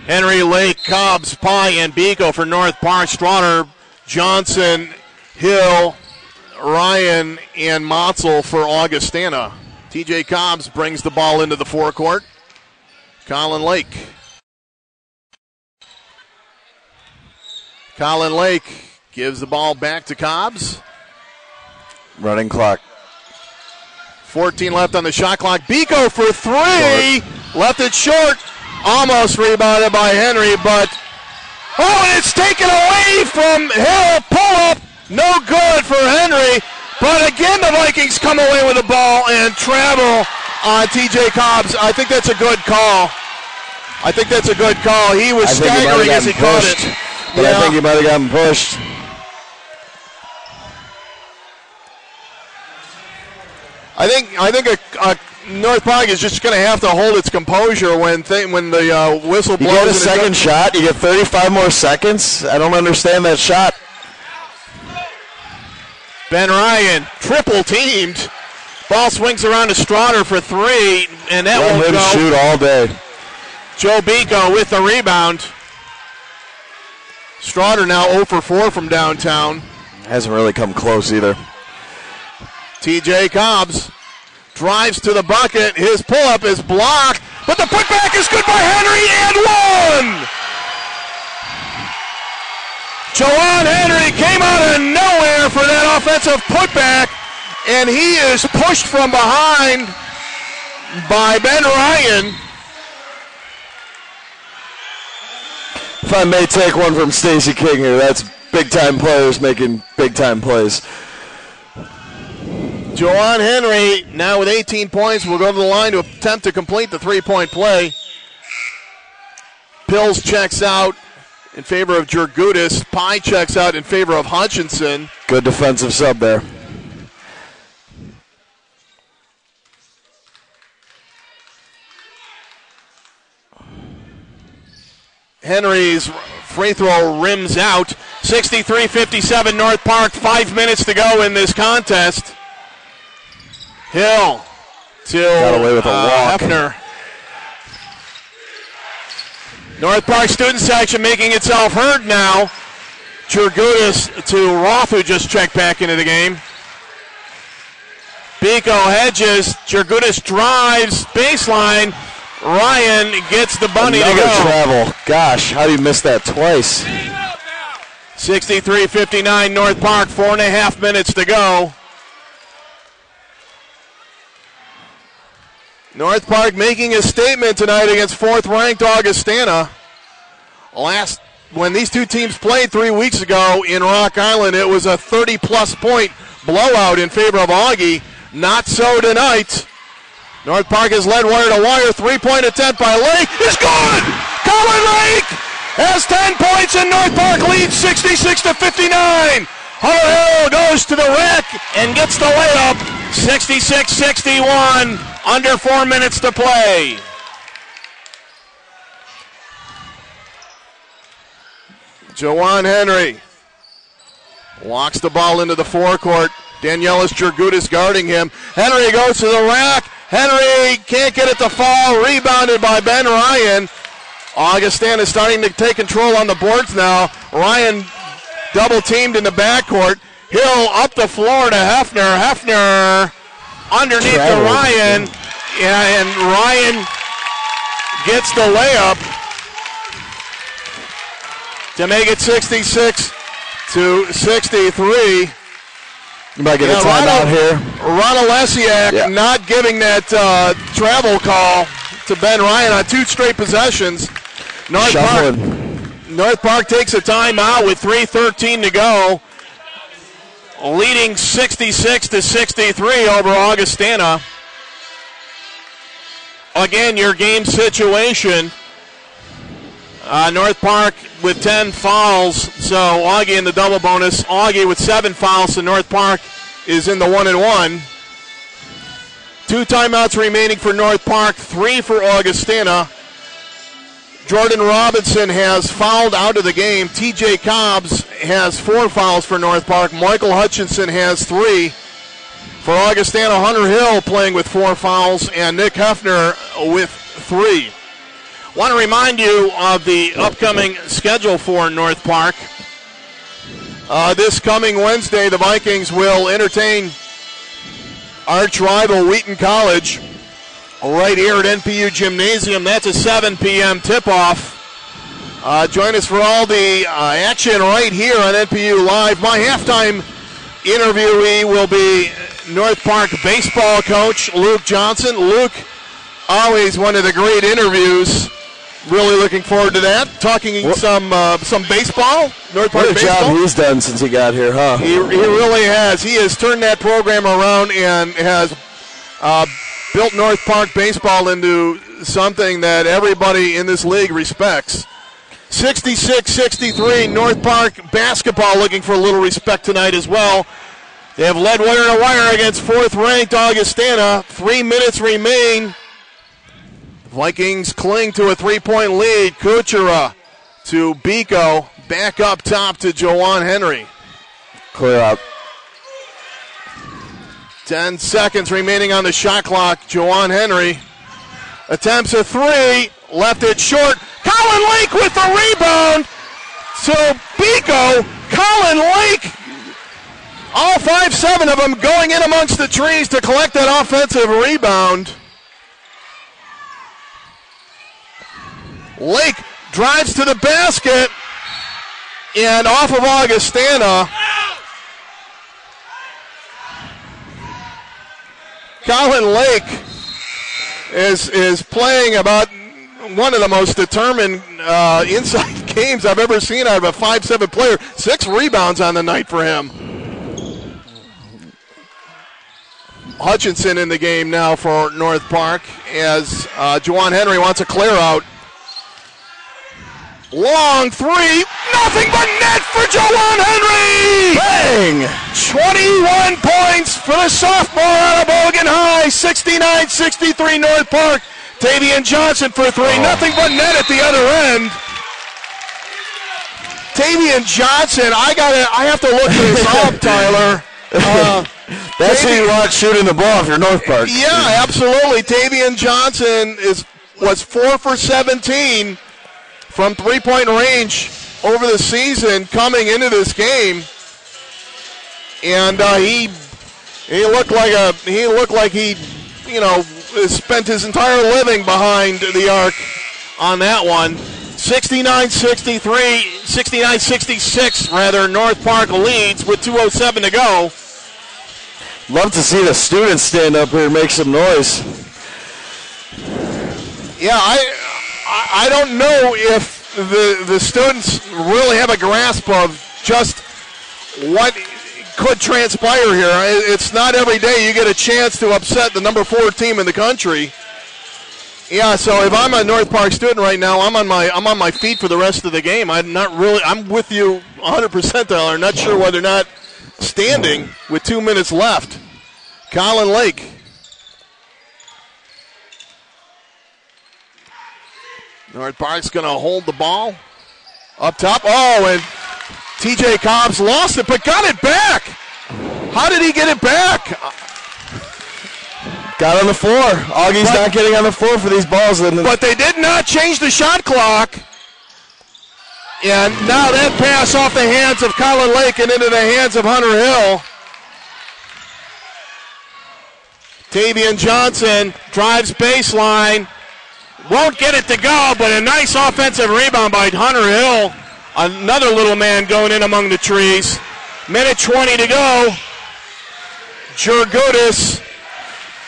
Henry, Lake, Cobbs, Pye, and Biko for North Park. Strawner, Johnson, Hill, Ryan, and Motzel for Augustana. TJ Cobbs brings the ball into the forecourt. Colin Lake. Colin Lake gives the ball back to Cobbs. Running clock. 14 left on the shot clock. Biko for 3. Short. Left it short. Almost rebounded by Henry, but and it's taken away from Hill. Pull up. No good for Henry. But again, the Vikings come away with the ball and travel on TJ Cobbs. I think that's a good call. He was staggering as he caught it. But yeah. I think he might have gotten pushed. I think a North Park is just going to have to hold its composure when the whistle blows. You get a second shot. You get 35 more seconds. I don't understand that shot. Ben Ryan, triple teamed. Ball swings around to Strawner for 3, and that won't go. Let him shoot all day. Joe Biko with the rebound. Strawner now 0 for 4 from downtown. Hasn't really come close either. TJ Cobbs drives to the bucket. His pull-up is blocked, but the putback is good by Henry and 1! Jawan Henry came out of nowhere for that offensive putback, and he is pushed from behind by Ben Ryan. If I may take one from Stacey King here, that's big-time players making big-time plays. Jawan Henry now with 18 points will go to the line to attempt to complete the 3-point play. Pills checks out in favor of Jurgutis. Pye checks out in favor of Hutchinson. Good defensive sub there. Henry's free throw rims out. 63-57 North Park, 5 minutes to go in this contest. Hill to got away with a walk. Hefner. North Park student section making itself heard now. Jurgutis to Roth, who just checked back into the game. Biko hedges. Jurgutis drives baseline. Ryan gets the bunny Another to go. Travel. Gosh, how do you miss that twice? 63-59 North Park, 4.5 minutes to go. North Park making a statement tonight against fourth-ranked Augustana. When these two teams played 3 weeks ago in Rock Island, it was a 30-plus point blowout in favor of Augie. Not so tonight. North Park has led wire to wire. 3-point attempt by Lake is good. Colin Lake has 10 points and North Park leads 66-59. Hunter Hill goes to the rack and gets the layup. 66-61. Under 4 minutes to play. Jawan Henry walks the ball into the forecourt. Danielis Jurgutis guarding him. Henry goes to the rack. Henry can't get it to fall. Rebounded by Ben Ryan. Augustana is starting to take control on the boards now. Ryan double teamed in the backcourt. Hill up the floor to Hefner. Hefner underneath to Ryan. Yeah, and Ryan gets the layup to make it 66-63. You might get a timeout here. Ron Olesiak not giving that travel call to Ben Ryan on 2 straight possessions. North Park takes a timeout with 3:13 to go, leading 66-63 over Augustana. Again, your game situation. North Park with 10 fouls, so Augie in the double bonus. Augie with 7 fouls, so North Park is in the 1-1. 2 timeouts remaining for North Park, 3 for Augustana. Jordan Robinson has fouled out of the game. TJ Cobbs has 4 fouls for North Park. Michael Hutchinson has 3. For Augustana, Hunter Hill playing with 4 fouls, and Nick Hefner with 3. Want to remind you of the upcoming schedule for North Park. This coming Wednesday, the Vikings will entertain arch rival Wheaton College right here at NPU Gymnasium. That's a 7 p.m. tip-off. Join us for all the action right here on NPU Live. My halftime interviewee will be North Park baseball coach Luke Johnson. Luke, always one of the great interviews. Really looking forward to that. Talking some baseball. North Park what a baseball. job he's done since he got here, huh? He really has. He has turned that program around and has built North Park baseball into something that everybody in this league respects. 66-63, North Park basketball looking for a little respect tonight as well. They have led wire to wire against fourth-ranked Augustana. 3 minutes remain. Vikings cling to a 3-point lead. Kuchera to Biko. Back up top to Jawan Henry. Clear out. 10 seconds remaining on the shot clock. Jawan Henry attempts a 3. Left it short. Colin Lake with the rebound to Biko. Colin Lake. All 5-7 of them going in amongst the trees to collect that offensive rebound. Lake drives to the basket and off of Augustana. Colin Lake is playing about one of the most determined inside games I've ever seen out of a 5'7" player. 6 rebounds on the night for him. Hutchinson in the game now for North Park as Jawan Henry wants a clear out. Long 3, nothing but net for Jawan Henry! Bang! 21 points for the sophomore out of Bogan High. 69-63 North Park. Tavian Johnson for 3, nothing but net at the other end. Tavian Johnson, I have to look this up, Tyler. That's who you want shooting the ball if you're North Park. Yeah, absolutely. Tavian Johnson was 4 for 17 from three-point range over the season coming into this game, and he looked like he spent his entire living behind the arc on that one. 69-66 rather. North Park leads with 2:07 to go. Love to see the students stand up here and make some noise. Yeah, I don't know if the students really have a grasp of just what could transpire here. It's not every day you get a chance to upset the number 4 team in the country. Yeah, so if I'm a North Park student right now, I'm on my feet for the rest of the game. I'm with you 100%, Tyler. Not sure whether or not standing with 2 minutes left. Colin Lake. North Park's going to hold the ball up top. Oh, and TJ Cobbs lost it, but got it back. How did he get it back? Got on the floor. Augie's not getting on the floor for these balls. But they did not change the shot clock. And now that pass off the hands of Colin Lake and into the hands of Hunter Hill. Tavian Johnson drives baseline. Won't get it to go, but a nice offensive rebound by Hunter Hill. Another little man going in among the trees. Minute 20 to go. Jurgutis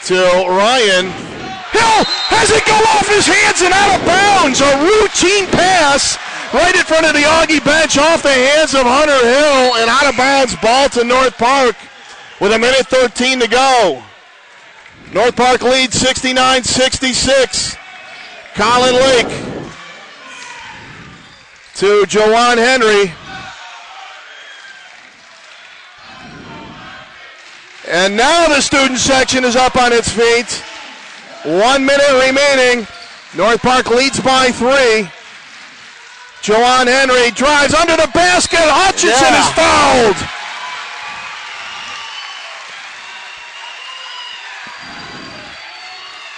to Ryan. Hill has it go off his hands and out of bounds. A routine pass right in front of the Augie bench off the hands of Hunter Hill, and out of bounds ball to North Park with a minute 13 to go. North Park leads 69-66. Colin Lake to Jawan Henry. And now the student section is up on its feet. 1 minute remaining. North Park leads by 3. Jawan Henry drives under the basket. Hutchinson is fouled.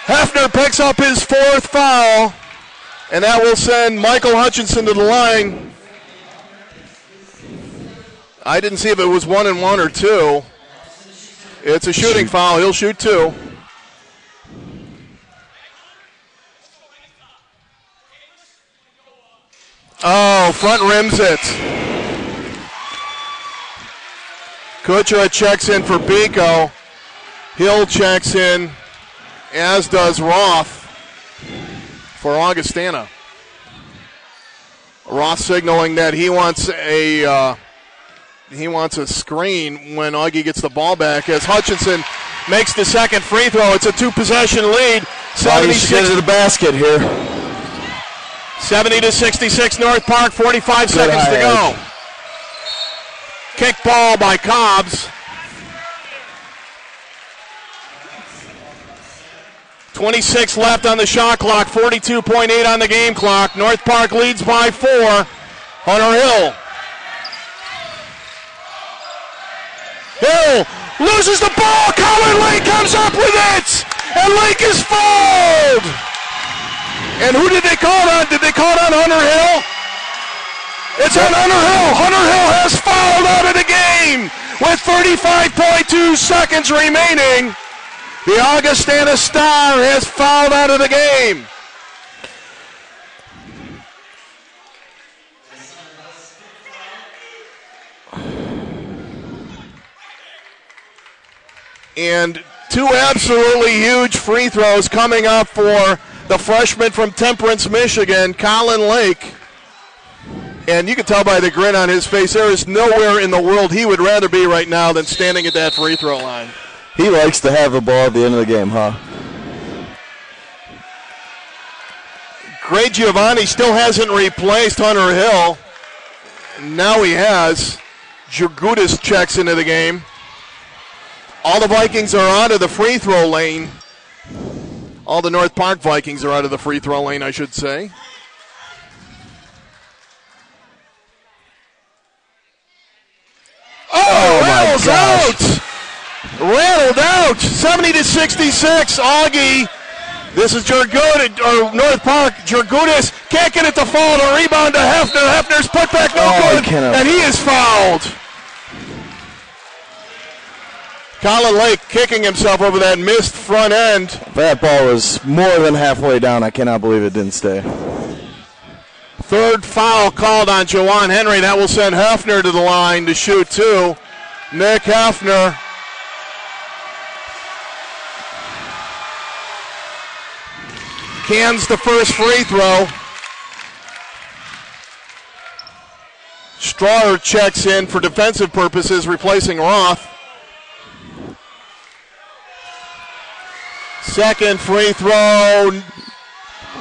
Hefner picks up his 4th foul, and that will send Michael Hutchinson to the line. I didn't see if it was 1 and 1 or 2. It's a shooting foul. He'll shoot 2. Oh, front rims it. Kuchera checks in for Biko. Hill checks in, as does Roth for Augustana. Roth signaling that he wants a screen when Augie gets the ball back, as Hutchinson makes the second free throw. It's a 2-possession lead. 76 to the basket here. 70-66 North Park, 45 seconds to go. Kick ball by Cobbs. 26 left on the shot clock, 42.8 on the game clock. North Park leads by 4. Hunter Hill. Hill loses the ball. Colin Lake comes up with it. And Lake is fouled. And who did they call it on? Did they call it on Hunter Hill? It's on Hunter Hill. Hunter Hill has fouled out of the game with 35.2 seconds remaining. The Augustana Star has fouled out of the game. And 2 absolutely huge free throws coming up for the freshman from Temperance, Michigan, Colin Lake. And you can tell by the grin on his face, there is nowhere in the world he would rather be right now than standing at that free throw line. He likes to have the ball at the end of the game, huh? Gray Giovanni still hasn't replaced Hunter Hill. Now he has. Jurgutis checks into the game. All the Vikings are out of the free throw lane. All the North Park Vikings are out of the free throw lane, I should say. out. 70-66. Augie. This is Jergudis, or North Park. Jergudis can't get it to fall. The rebound to Hefner. Hefner's put back no good, and he is fouled. Colin Lake kicking himself over that missed front end. That ball was more than halfway down. I cannot believe it didn't stay. Third foul called on Jawan Henry. That will send Hefner to the line to shoot two. Nick Hefner. Cans the first free throw. Strauer checks in for defensive purposes, replacing Roth. Second free throw,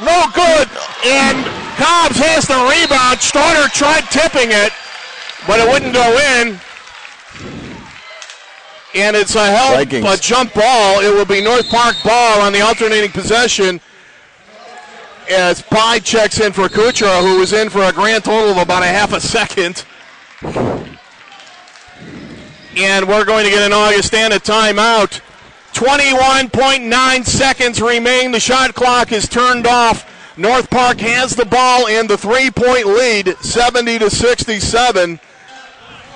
no good, and Cobbs has the rebound. Strauer tried tipping it, but it wouldn't go in. And it's a jump ball. It will be North Park ball on the alternating possession as Pye checks in for Kuchera, who was in for a grand total of about a half a second. And we're going to get an Augustana timeout. 21.9 seconds remain. The shot clock is turned off. North Park has the ball and the three-point lead, 70-67. In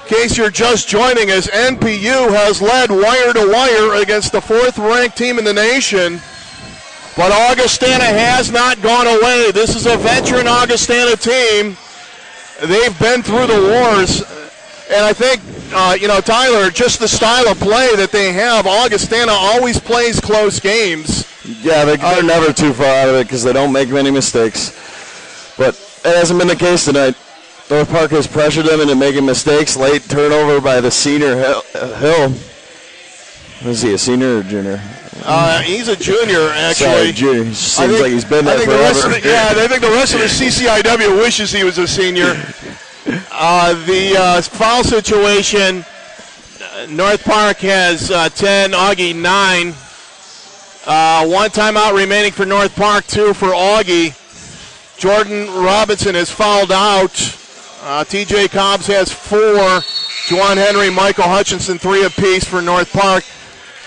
case you're just joining us, NPU has led wire to wire against the fourth-ranked team in the nation. But Augustana has not gone away. This is a veteran Augustana team. They've been through the wars. And I think, Tyler, just the style of play that they have, Augustana always plays close games. Yeah, they're never too far out of it because they don't make many mistakes. But it hasn't been the case tonight. North Park has pressured them into making mistakes. Late turnover by the senior Hill. Is he a senior or junior? He's a junior, actually. Sorry, junior. Seems like he's been there forever. I think the rest of the CCIW wishes he was a senior. The foul situation, North Park has 10, Augie 9. One timeout remaining for North Park, 2 for Augie. Jordan Robinson is fouled out. TJ Cobbs has 4. Juwan Henry, Michael Hutchinson, 3 apiece for North Park.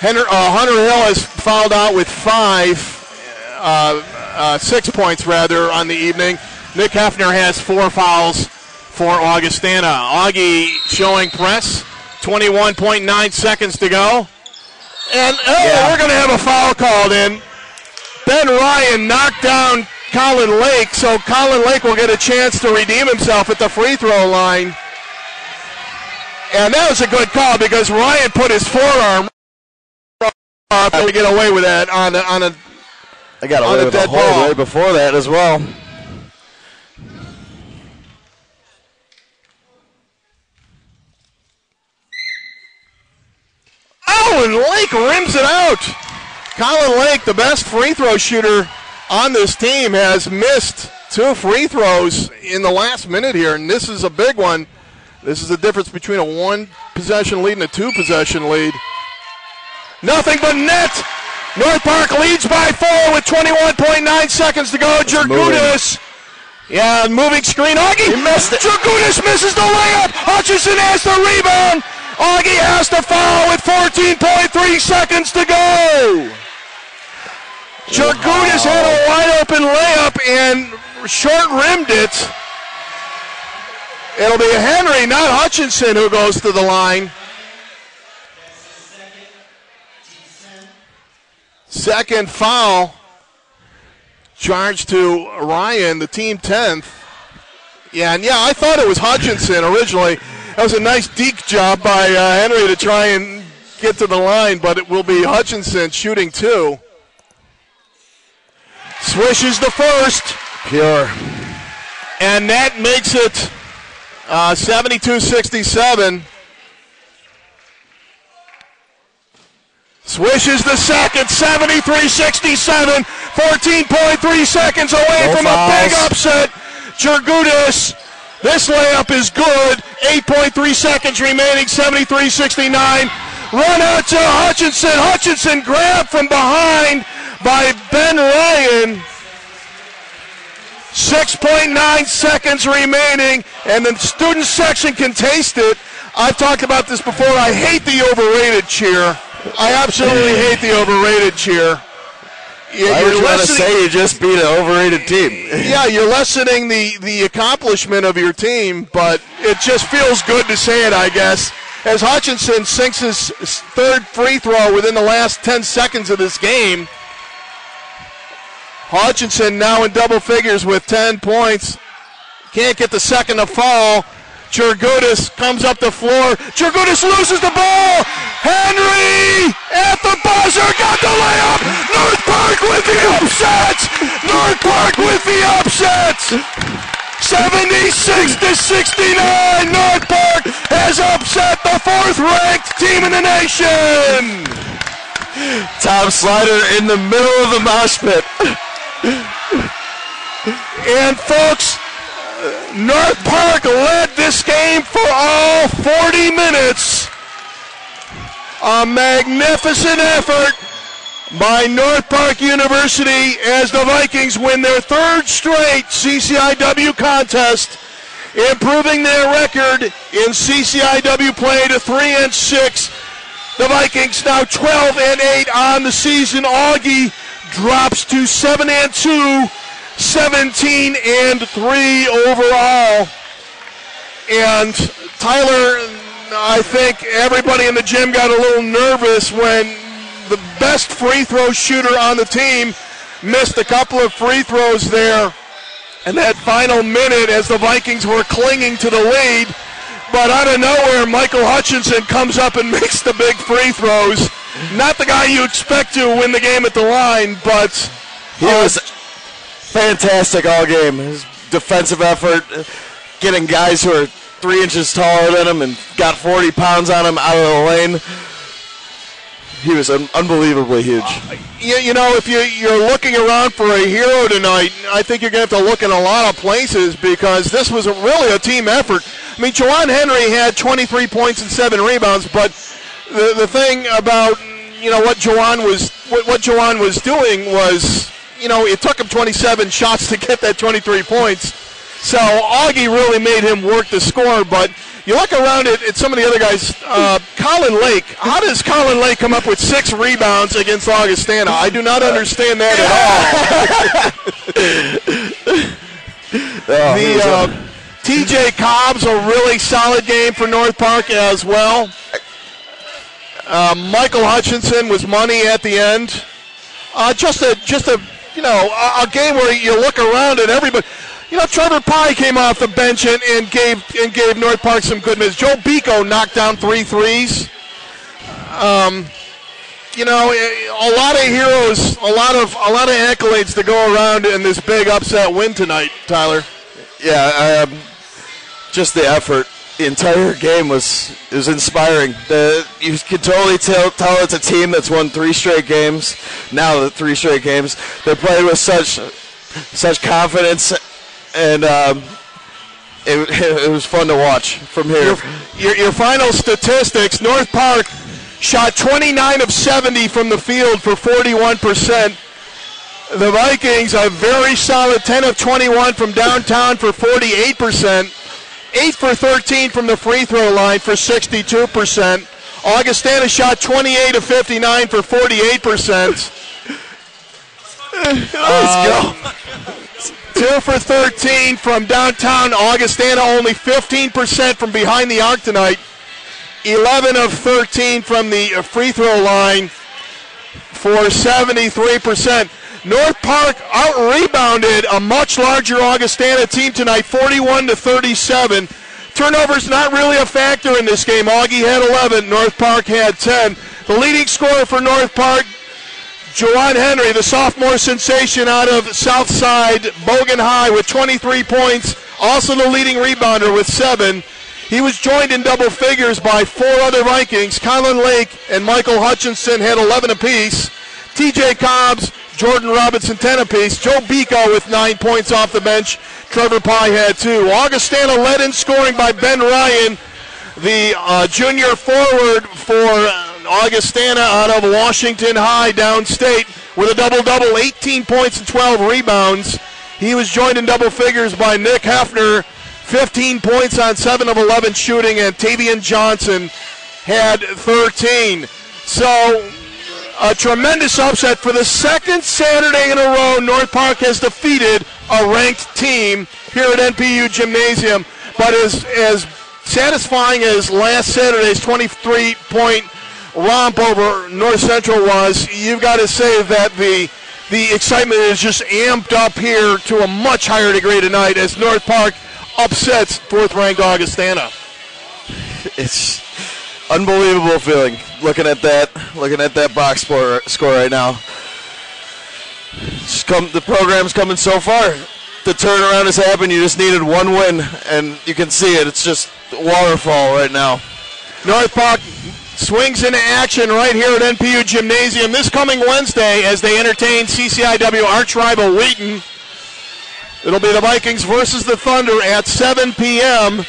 Hunter Hill has fouled out with 6 points rather on the evening. Nick Hefner has 4 fouls for Augustana. Augie showing press. 21.9 seconds to go. And we're going to have a foul called in. Ben Ryan knocked down Colin Lake, so Colin Lake will get a chance to redeem himself at the free throw line. And that was a good call because Ryan put his forearm up to get away with that on a I got away with a hold right before that as well. Oh, and Lake rims it out. Colin Lake, the best free throw shooter on this team, has missed 2 free throws in the last minute here, and this is a big one. This is the difference between a 1-possession lead and a 2-possession lead. Nothing but net. North Park leads by 4 with 21.9 seconds to go. Jergudis. Yeah, moving screen. Augie missed it. Jergudis misses the layup. Hutchinson has the rebound. Augie has to foul with 14.3 seconds to go. Jergudis had a wide open layup and short-rimmed it. It'll be Henry, not Hutchinson, who goes to the line. Second foul charged to Ryan, the team 10th. I thought it was Hutchinson originally. That was a nice deke job by Henry to try and get to the line, but it will be Hutchinson shooting 2. Swishes the first. Pure. And that makes it 72-67. Swishes the second, 73-67. 14.3 seconds away from a big upset. Jergudis. This layup is good. 8.3 seconds remaining, 73-69. Run out to Hutchinson. Hutchinson grabbed from behind by Ben Ryan. 6.9 seconds remaining, and the student section can taste it. I've talked about this before. I hate the overrated cheer. I absolutely hate the overrated cheer. I was going to say you just beat an overrated team. Yeah, you're lessening the accomplishment of your team, but it just feels good to say it, I guess. As Hutchinson sinks his third free throw within the last 10 seconds of this game. Hutchinson now in double figures with 10 points. Can't get the second to fall. Jurgutis comes up the floor. Jurgutis loses the ball. Henry at the buzzer. Got the layup. North Park with the upsets. North Park with the upsets. 76-69. North Park has upset the fourth-ranked team in the nation. Tom Slider in the middle of the mosh pit. And folks, North Park led this game for all 40 minutes. A magnificent effort by North Park University as the Vikings win their third straight CCIW contest, improving their record in CCIW play to 3-6. The Vikings now 12-8 on the season. Augie drops to 7-2. 17-3 overall. And Tyler, I think everybody in the gym got a little nervous when the best free throw shooter on the team missed a couple of free throws there in that final minute as the Vikings were clinging to the lead. But out of nowhere, Michael Hutchinson comes up and makes the big free throws. Not the guy you expect to win the game at the line, but he was fantastic all game. His defensive effort, getting guys who are 3 inches taller than him and got 40 pounds on him out of the lane. He was unbelievably huge. You know, if you're looking around for a hero tonight, I think you're going to have to look in a lot of places because this was really a team effort. I mean, Jawan Henry had 23 points and 7 rebounds, but the thing about, you know, what Jawan was doing was, you know, it took him 27 shots to get that 23 points. So Augie really made him work the score. But you look around at some of the other guys. Colin Lake. How does Colin Lake come up with 6 rebounds against Augustana? I do not understand that at all. TJ Cobb's a really solid game for North Park as well. Michael Hutchinson was money at the end. Just a you know, a game where you look around at everybody. You know, Trevor Pye came off the bench and gave North Park some good minutes. Joe Bico knocked down 3 threes. You know, a lot of heroes, a lot of accolades to go around in this big upset win tonight, Tyler. Yeah, just the effort. The entire game was inspiring. You could totally tell it's a team that's won 3 straight games. Now the 3 straight games, they played with such confidence, and it was fun to watch from here. Your final statistics: North Park shot 29 of 70 from the field for 41%. The Vikings a very solid 10 of 21 from downtown for 48%. 8 for 13 from the free throw line for 62%. Augustana shot 28 of 59 for 48%. Let's go. 2 for 13 from downtown. Augustana only 15% from behind the arc tonight. 11 of 13 from the free throw line for 73%. North Park out-rebounded a much larger Augustana team tonight, 41-37. Turnovers not really a factor in this game. Augie had 11, North Park had 10. The leading scorer for North Park, Jawan Henry, the sophomore sensation out of Southside Bogan High with 23 points, also the leading rebounder with 7. He was joined in double figures by 4 other Vikings. Colin Lake and Michael Hutchinson had 11 apiece. TJ Cobbs, Jordan Robinson 10 apiece. Joe Bico with 9 points off the bench. Trevor Pye had 2. Augustana led in scoring by Ben Ryan, the junior forward for Augustana out of Washington High downstate with a double-double, 18 points and 12 rebounds. He was joined in double figures by Nick Hefner, 15 points on 7 of 11 shooting, and Tavian Johnson had 13. So a tremendous upset for the second Saturday in a row. North Park has defeated a ranked team here at NPU Gymnasium. But as satisfying as last Saturday's 23-point romp over North Central was, you've got to say that the excitement is just amped up here to a much higher degree tonight as North Park upsets fourth-ranked Augustana. It's unbelievable feeling looking at that box score right now. The program's coming so far. The turnaround has happened. You just needed one win, and you can see it. It's just waterfall right now. North Park swings into action right here at NPU Gymnasium this coming Wednesday as they entertain CCIW arch rival Wheaton. It'll be the Vikings versus the Thunder at 7 p.m.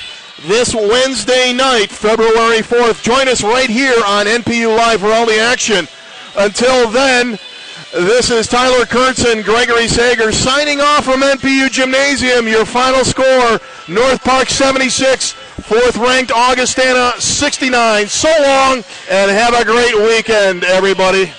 this Wednesday night, February 4th. Join us right here on NPU Live for all the action. Until then, this is Tyler Kurtz and Gregory Sager signing off from NPU Gymnasium. Your final score, North Park 76, fourth-ranked Augustana 69. So long, and have a great weekend, everybody.